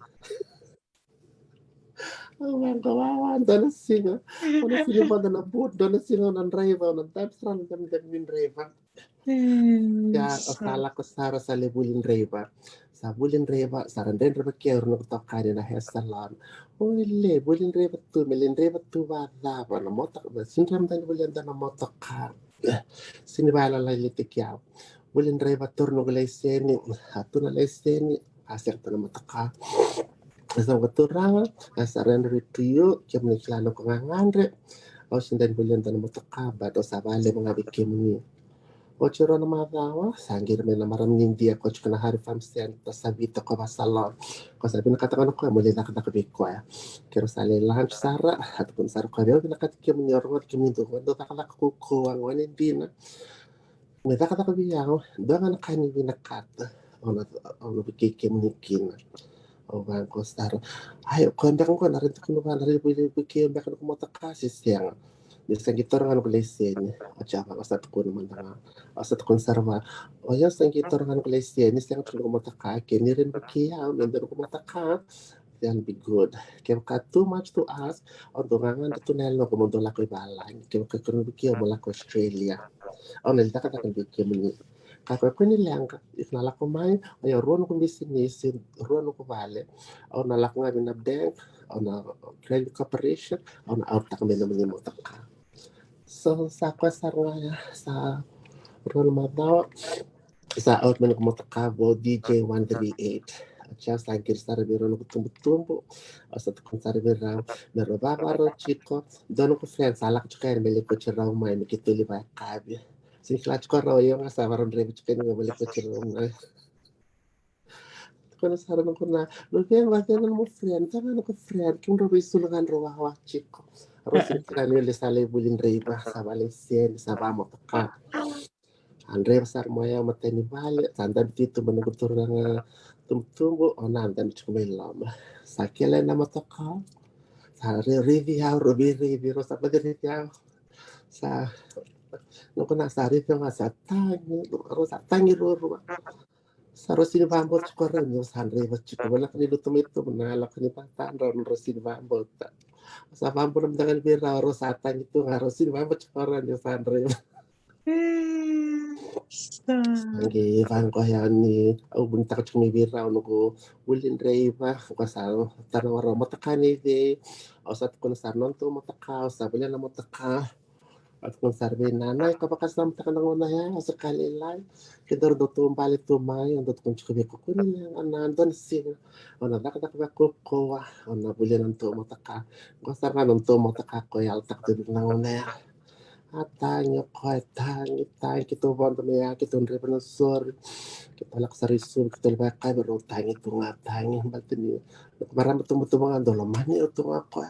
Ang kawawa, doon na singo. Ano sino ba na nabut? Doon na singo ng reva. Nang tapos lang kami min reva. Ya, osala ko sara sa lebulin reva. Sa bulin reva, saran den reva kaya rin ako takari na hair salon. Uy, bulin reva tu, melin reva tu wala. Ano mo tak, sinram tayo bulin na motok ka. Sinibala lang litik yaw. Bulin reva turno ko lay seni. Hato na lay seni. Asir to na motok ka. Sa katurang, sa render to you, kaya mo niklano ko nga ngandre. O sindan bulin na motok ka. Bato sa bale mga bikim ni. O chiro na mga dawa, sanggir may na maraming hindi ako chika na hari famsiyan, tas sabita ko ba salon. Kung sabi nakatakan ako, muli nakatabi ko ya. Kero sa lunch sara, at kung sara ko, yung nakatikim ni orwat kimi doon, doon nakalakakuko ang wanin din. May nakatabi ako, doon nga nakani binakat, o nabikikim ni kin. O bang ko sara, ay, kung ko, narinto ko na narin bikikim, bakit ko matakasis yan. Bisa gitu orang Malaysian aja asat ko naman nga asat konserva o yan sang gitu orang Malaysian ni sang tulo mataka kini rin bakiya nandun ko mataka yan be good kaya ka too much to ask o dungangan dito nelo ko mo dola ko ibalang kaya ka kuno bakiya mula ko Australia o nalita ka kan bakiya mo kako ko nilang if nala ko may ay ron ko business ron ko vale o nala ko nga na bank o na credit corporation o na out kami naman yung mataka. So sa kwasarwa sa Rolmadaw sa out man ko motakabo DJ 138 at siya sa girsara biro no tumbo sa tukon sa biro pero babaro chiko dono ko friends alak chika mele ko chiraw may mikituli ba kabi siklat ko raw yung sa baron rebi chika ni mele ko chiraw may kono sa ron ko na lugen wa mo friend sa ko friend kung rabi sulugan rawa chiko Rosin kirani le sale bulin reiba sa Valencia sa bamo ka. Andre sar moya mateni vale tanda dito manugutur nga tumtumbo onan dan chumelam. Sa kele na mataka. Sa revi ha robi ro sa pagri sa no kuna sa review nga sa tangi ro sa rosin bambo chukore no sa reva chukore ni lutumito na lakani patan ro rosin bambo sa bambo nam dangan bira ro sa tang itu nga rosin bambo chukore ni sa reva Sangi van ko yan ni bunta ko chumi bira no ko ulin reva ko sa tanawara matakani de o sa ko sa non to mataka sa bila na mataka At kung sabi nanay, kapakas naman ka nang unaya, sekali lai, kita do tumbali tumay, ang dot kung chikabi ko kunin lang, anandon sing, o nadakat ko ko, o nabuli ng tumataka, gusto nga ng tumataka ko, yaltak tubig nang unaya. Atanyo ko, tangi, kita banda maya, kita unri pa ng sur, kita laksari sur, kita lebay kay, pero tangi ito nga, tangi, batin niyo. Marami tumutubang ang dolaman niyo, ito nga ko,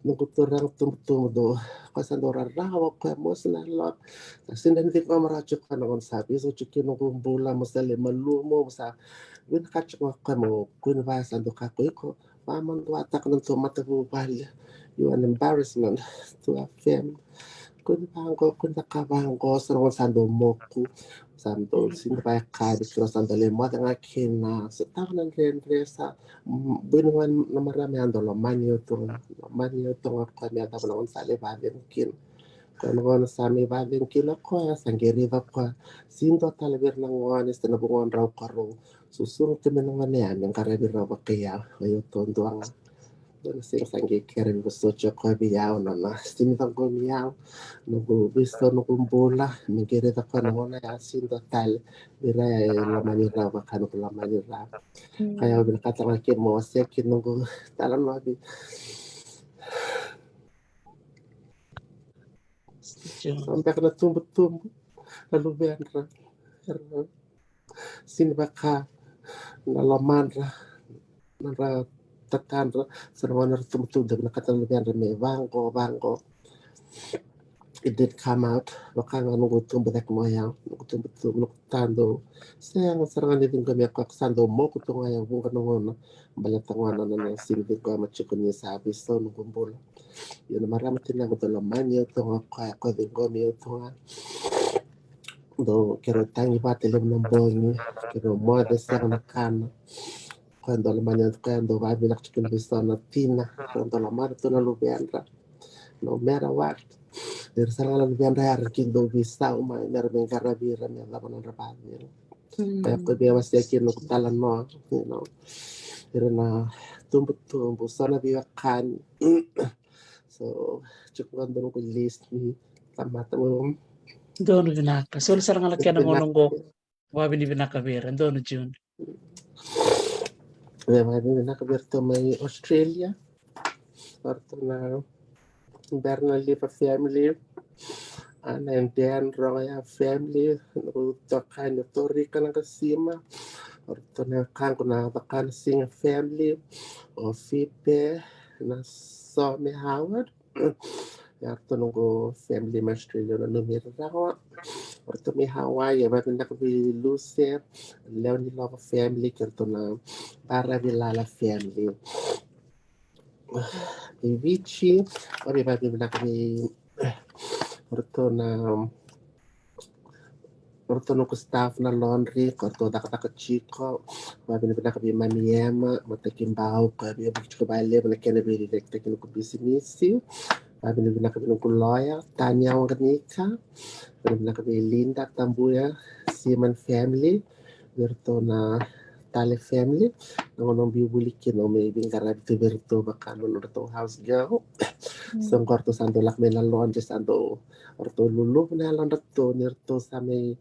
nukuturang tumutudo kasi dorarawa ko mo sa lot kasi hindi ko maracho ka nang sabi so chiki no kumbula mo sa malumo sa win catch ko mo kun va sa do ka ko paman do atak ng tomata bubal you an embarrassment to a fam kun nakabangko sa nung sando mo ko sando sinabay ka bikro sandali mo nga kina sa tao ng sa binuan na marami ang dolo manyo to nga kami at ako sa libatin kin kung ano sa mi batin kin ako sanggeri ko sindo talaga ng wanis na bungon raw karo susunod kami ng yan yung karabi raw kaya ayo to doang doon sing sanggi kere gusto ko biyaw na sinitang ko miyaw visto kumbula mingkiri ako na ya sindo tal bira lamanira bakano lamanira kaya binakatang akin mo siya kinunggo talang nabi sampai kena tumbuh lalu biarra sini baka nalaman nara tatan serwana tumbuh dan binakatang biarra me bangko it did come out baka nga nunggu tumbuh dak mo yang tumbuh tando sayang serangan din kami ako sando mo kutunga yang bunga nungono balatangwana na silbi ko machikuni sabi so nunggumbula yun marami tinang dalaman yun tunga kaya ko din ko miyo tunga do kero tangi patelim ng bongi kero mo de sa nakana kaya dalaman yun kaya do babi nakchikin bisa na tina kaya dalaman ito na lubianra no matter what dari sarang lubianra yarkin do bisa umay meron karabira may laban ng rababi kaya ko biya mas yakin no talan mo you know pero na tumbuh sana biyakan so cukup kan ko list ni tamata mo Dono binaka. So sarang alakyan ng pinak ononggo. Wabi ni binaka vera. Dono June. may nakabirto may Australia orto na Bernal pa family and then Roya family to kind of tori ka ng kasima orto na kan ko na bakan sing family o fipe na so me Howard yarto nunggu family ma Australia na numero rawa orto mi Hawaii ba pindak bi Lucy Leonie Love family kerto na para vilala family Vichy ori ba pindak bi orto nunggu staff na laundry orto dakataka chico ba pindak bi maniema matakimbao ka bi bicho ba le na kena bi direkta kino ko business ba pindak bi nunggu lawyer Tanya Ornica pindak bi Linda Tambuya Simon family Berto na Tale family nung bibulikin no may bingara dito berto baka no to house girl so korto sando lak may lalon just sando orto lulu na lalon to nirto sa may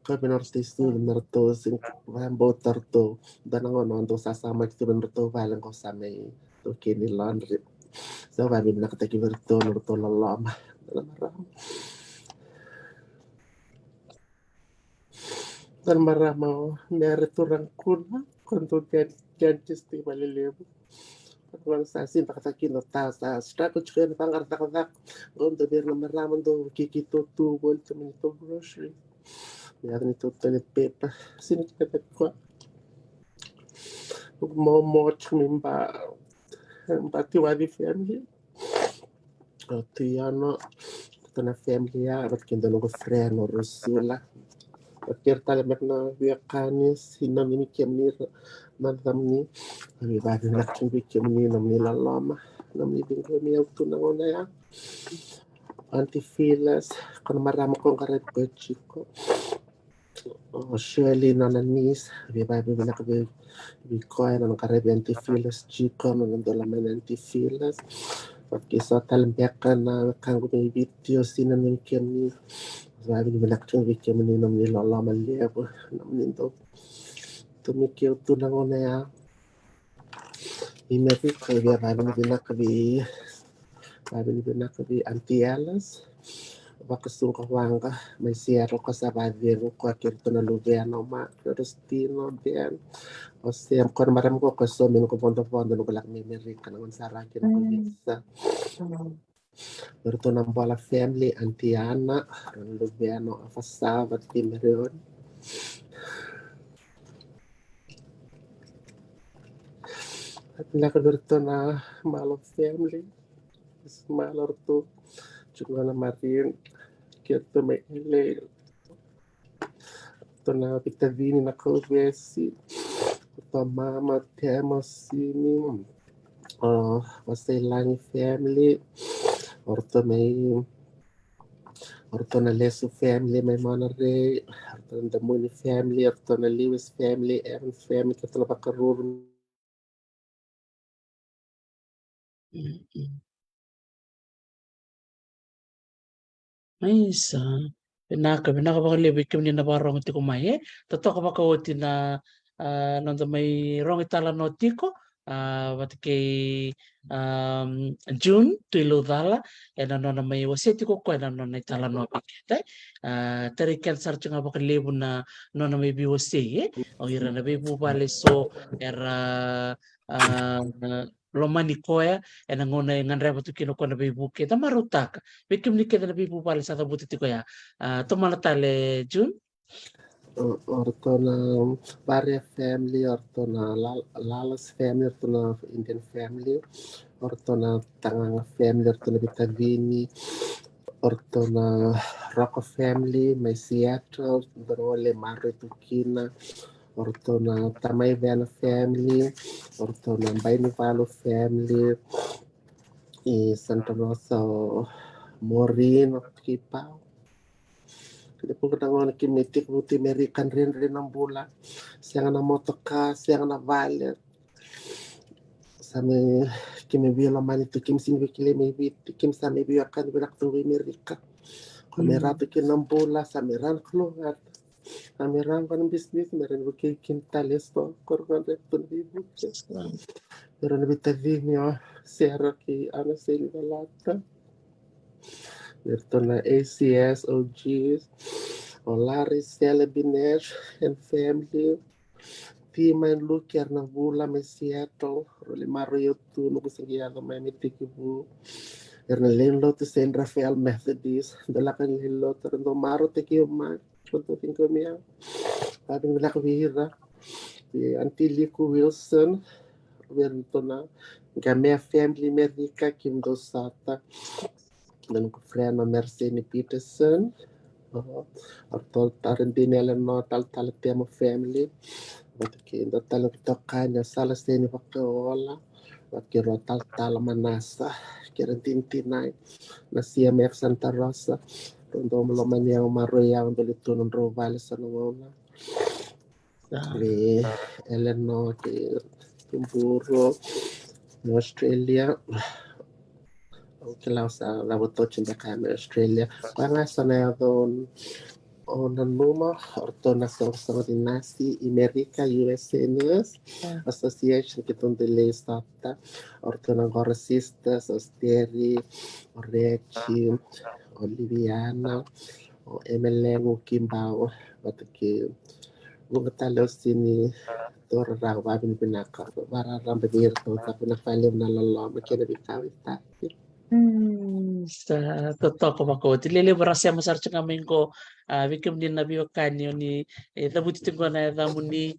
kami norte sul nirto sing rambo tarto danang no ando sasama kito nirto balang ko sa may to kini laundry so babi nakataki berto nirto lalom dan maramo merito rangkuna konto dentist di malilebo Kung sa sin pakasakin no ta sa strako chicken pangar takalak on the beer na maramon do kikito tubol to minito grocery yan nito toilet paper sin kita ko mo chimba tiwadi family o tiano ito na family ya at kinda no freno rusula Akhir tali mek na biakanis hinam ni kemni madam ni abi ba na kimbi kemni nam ni lalama nam ni bingo mi auto na ona ya antifilas kan marama ko karet ko chiko o sheli na nanis abi ba na kabe bi ko na karet antifilas chiko no ndola men antifilas Pakisa talambiakan na kanggo may video sinan ng kemi. Sabi ni malakchong video ni nam ni lola maliabo nam nindo. Tumikyo tu nang onaya. Imeri kay biya babi ni binakabi Auntie Alice. Bakasung kawanga may siyaro ka sa badiro ko akirto na lubiano ma Cristino bien. O siyam ko maram ko kaso min ko pondo no balak mi meri kanang saraki na ko bisa. Berto ng bola family, Auntie Ana, Lubiano, Afasava, Timerion. At nakaberto na malo family, malo to, juga na Marin, kito may ele. Ito na Pitavini na Kaubesi, ito mama, Temo, Simi, Wasailangi family, orto may orto na Lesu family, may Monterey, orto na Damuni family, orto na Lewis family, Evan family, kito na Bakarur. Nice. Pinaka baka libi kim ni nabarong ti kumaye. Toto ka baka wati na nanda may rong itala no tiko. Wati kay June tuilo dala. E na na may waseti ko ko na na itala no pikita. Tari cancer nga baka libo na no na may biwasi. O ira na bibu bale so era lomani koya e nangona ngandre batu kino ko na bibuke ta marutaka bikim ni keda na bibu bale sa tabuti tiko ya tomala tale June Orto na Barya family, orto na Lalas family, orto na Indian family, orto na Tanganga family, orto na Bitavini, orto na Rocco family, may Seattle, Dorole Mare Tukina, orto na Tamay Vana family, orto na Bainivalo family, e Santa Rosa Morin, Kipao. Hindi po katang kimitik buti American rin ang bula. Siyang na motoka, siyang na valet. Sa may kimibila man ito kim sinwikili may biti kim sa may biyakan birak to Amerika. Kamerato kin ng bula sa meran klungat. Meran pa ng business meran buki kim talesto korban repton bibu. Pero nabitavi niyo sera ki ano sa ilalata. Ito na ACS, OGs, Olaris, Celebinesh, and family. Tima and Luker na bula may Seattle. Roli Mario tu no kusang giyado may mitikibu. Erna linlo to Saint Rafael Methodist. Dalakan linlo to rendo maro tekiyo man. Kunto tingko miya. Abing nakawira. Auntie Liku Wilson. Wento na. Gamea family America Kim Dosata. Dan ko friend na Mercedes Peterson. Ortol tarin dinela no tal tema family. Bakit do tal tokan ya salas ni pakola. Bakit ro tal manasa. Kiran tintinay na CMF Santa Rosa. Rondo maloman yang maroya ang dalitun ng Roval sa nangona. Ni Eleanor di Tumburo in Australia. Kalau sa laboto cinta kami Australia, kaya sa na doon o nanuma orto na sa dinasti Amerika USA News Association kitong delay stata orto na goresistas Osteri Orechi Oliviana o MLN Kimbao bataki bugatalo sini tor raw babin pinaka para rambir to tapos na falim na lolo makina bikawita. Sa totoo ko mako tilili berasya masar changa mingko bikim ni nabi wakanyo ni tabuti tingko na damu ni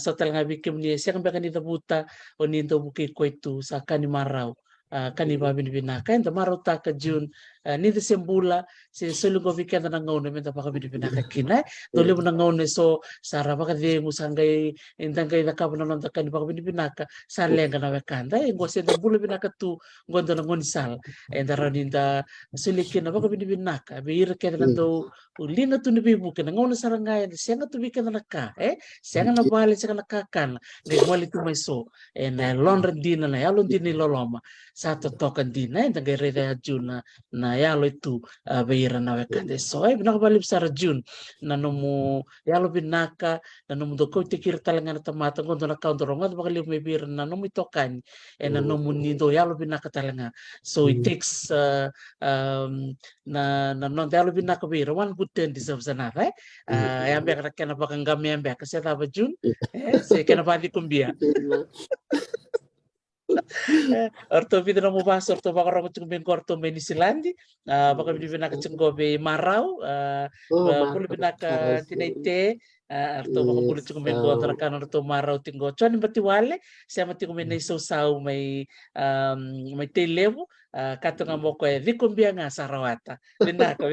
sotal nga bikim ni siya kang ni tabuta o ni to buki ko itu sa kani maraw kani babin binaka enta maraw ta ka June ni de sembula se sulungo weekend na ngone menta pa kami pinaka kina dole mo na ngone so sara pa de musangai intangai da kabuna non takani pa kami pinaka salenga na wekanda ngo se da bula pinaka tu ngondo na ngoni sal endara ninda sulikina pa kami pinaka be ir ke na do ulina tu ni bibu ke na ngone saranga ya senga tu weekend na ka senga na bale senga na kakan ngai wali tu mai so na londra dina na yalo dini loloma satu token dina entangai reda juna na yalo itu beira na wekande so binaka bali besar jun na nomu yalo binaka na nomu doko tikir talengan tamata ngondo na kaunto ronga bakali me beira na nomu tokan na nomu nido yalo binaka talenga so it takes na non yalo binaka beira one good turn deserves another yang biar kena bakang gami yang biar keseta jun se kena bali kumbia orto vida no mubas orto baka rongo chung ben korto ben isilandi baka bini binaka chunggo be marau bulu binaka tinaite orto baka bulu chung ben kontra kan orto marau tinggo chon bati wale sama tingo men iso sau may may televo kato nga mo ko vikumbia nga sarawata binaka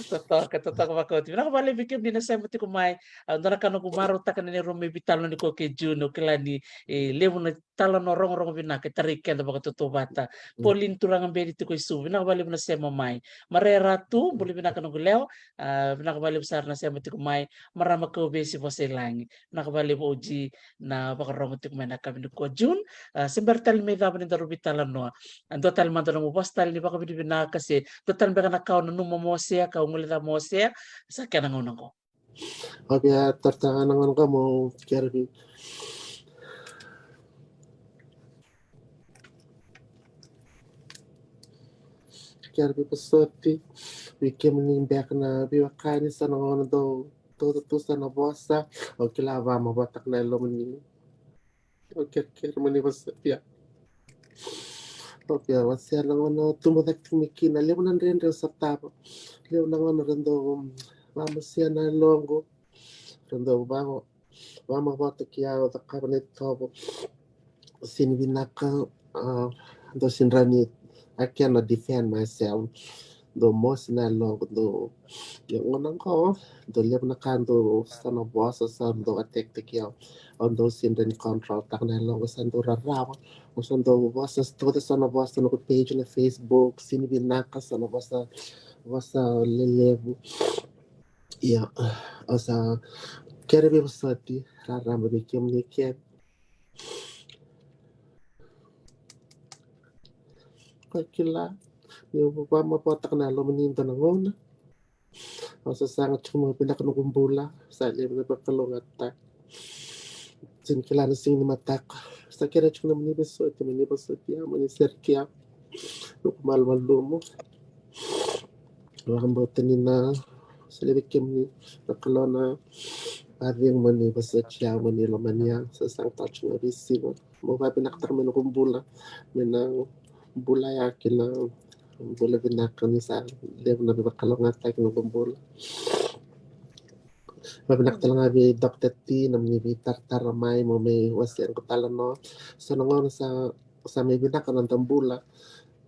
Totoo makoti. Nakabali bikim din na sa muti kumay. Dara kanu kumaro ta kanini rumi bitalo ni ko ke Juno kila ni levo na talo no rong bina ke tariken da baka tutubata. Polin turang ang bedi ko isu. Nakabali na sa mamay. Marera tu buli bina kanu guleo. Nakabali besar na sa muti kumay. Marama ko besi po sa langi. Nakabali mo uji na baka romuti kumay na kami ko June. Sembertal may dapat ni daru bitalo no. Ando tal man mo postal ni baka bina kasi total baka nakaw na numomos kau mulai mosea sa kena ngonong ko. Obya tartangan ng ka mo Kirby. Kirby pasoti. Wiki menimbak na biwakani sa nangono do todo sa na bossa o kilava mabatak na lomani. O kirkir mani pasoti. Obya wasya nangono tumadak tumiki na lemonan rin sa tabo. Leo nangono rendo vamos a na longo rendo vamos bota que a da cabinet tobo sin vinaka do sin rani I cannot defend myself do most na longo do yung unang ko do leo na kando sa no boss sa do attack te kyo on do sin rani control tak na longo sa do rarawa usan do boss todo sa no boss no page na Facebook sin vinaka sa no boss wasa lelevu ya asa kerebe wasati raramba bikim ni ke kila ni upa mapotak na lo maninta na ngona asa sangat cuma pindak no kumbula sa lebe na bakalongata sin kila na sing ni matak sa kera cuma mani besoti ya mani serkia no kumalwal lumo Rambo tanina selebih kami nakalona aring mani basa siya mani lamanya sa sang touch na bisi mo ba pinaktar mo kumbula menang bula yakin na bula binakan ni sa lev na bibakalong atak ng kumbula ba pinaktar nga bi Dr. T na may tartaramay mo may wasyan ko tala no so nangon sa may binakan ng tambula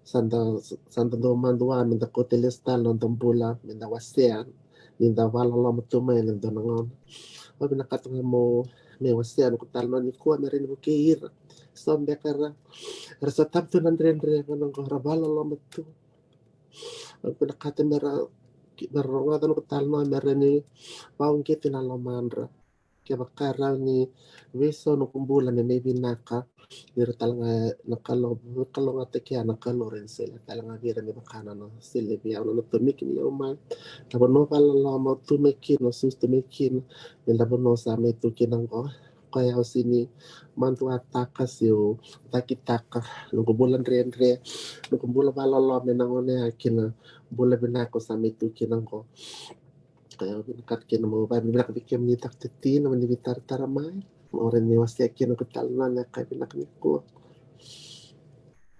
Santa Domandua minda kotelestal non tambula minda wasean minda walala matume minda nangon o binakatunga mo me wasean ko talno ni ko na rin mo keir so bekara rasa tabto nan ren ng rabala lo matu o binakata mera meronga tan ko talno mera ni paung kitin alamandra kaya bakara ni weso no kumbula ni may binaka Biro talaga nakalo nga tekya nakalo rin sila talaga bira ni bakana no sila biya no tumikin ni umay labo no pala mo tumikin no sus tumikin ni labo no sa may tukin ko kaya sini mantu atakas yo takitaka no bulan ren no bulan pala lo menangone akin bulan binako sa may tukin ko kaya binakat kin mo ba binak bikim ni taktiti no ni bitar taramay Oren ni wasya kino ko talna na kay pinaknik ko.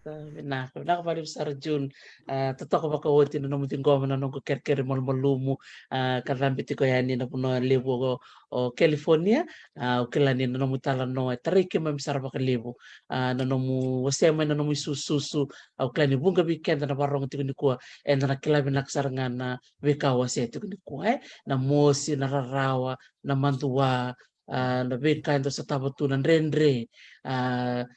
Vinaka Sarjun, tatoko baka woti na namutin goma na nungko kerkere malumu, karambiti ko yani na puno libo o California, o kilani na namutala no, tarike mamisara baka libo, na namu wasema na namu susu, au klani bunga weekend na barong tiko ni kuwa, na kilabi naksaranga na wikawa siya tiko ni kuwa, na mosi, na rarawa, na mantua, na beka ndo sa tabatu na rendre,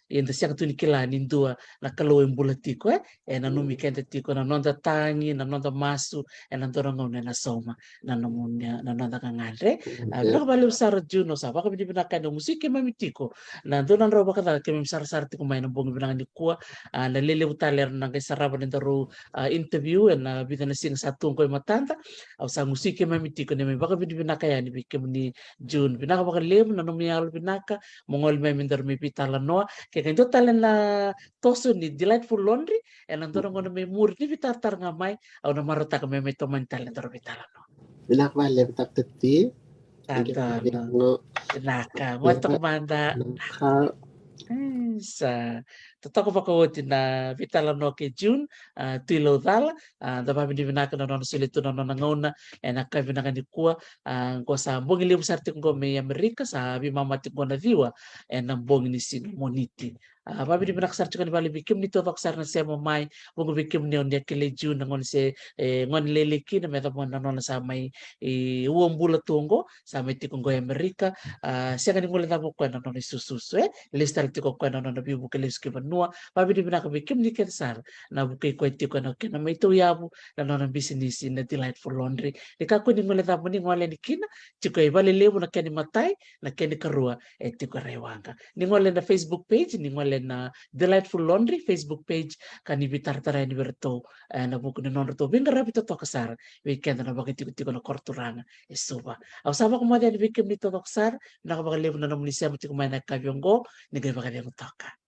inda siya katuni kilani ndua na kalau yang bulat tiko na numi kente tiko na nonda tangi na nonda masu na ndora ngone na soma na nomunya na nonda kangandre bila bali usara juno sa baka bidi bina kanda musiki mami tiko na ndona roba kata kemi sar tiko mai na bongi bina ngani kuwa na lele utaler na ngai saraba ndaro interview na bida na sing satu ngoi matanta au sa musiki mami tiko ne baka bidi bina kaya ni bikem ni jun bina baka lem na nomi al binaka mongol mai mindar mi pitala noa ke kan talen na tosu ni Delightful Laundry nandoro ngono me murni vitar ngamai au na marota ka me toman talen doro vitala no Binakbale tak teti. tata no No. naka wato manda Naka. sa tatako pakawoti na vitala no ke June tuilo dala da ba bini vinaka na no silitu na ngona na ka vinaka ni kuwa ko sa bongi libu sarti ko me Amerika sa bi mama ti ko na diwa na bongi ni sin moniti ba bini vinaka sarti ko ni bali bikim ni to sar na se mo mai bongo bikim ni on ya kele June ngon se ngon leleki na meta mo na no sa mai uom bula tungo sa mai ti ko Amerika siya ni ngula na mo ko na no susu listal tiko ko na no bibu ke liski banua babi di bina kabi kim ni sar na bukai ko tiko na kena mai to yabu na no na business na Delightful Laundry de ka ko ni ngole ta ni ngole ni kina tiko e bale lebu na keni matai na keni karua tiko rewanga ni ngole na Facebook page ni ngole na Delightful Laundry Facebook page kani bitar tara ni berto na buku ni non to binga rabi to kasar weekend na bakit tiko na korturanga esuba au sama ko made ni bikim ni to kasar na ka bakalebu na no munisia mo tiko mai na kabyongo ni gaya baka dia kutoka.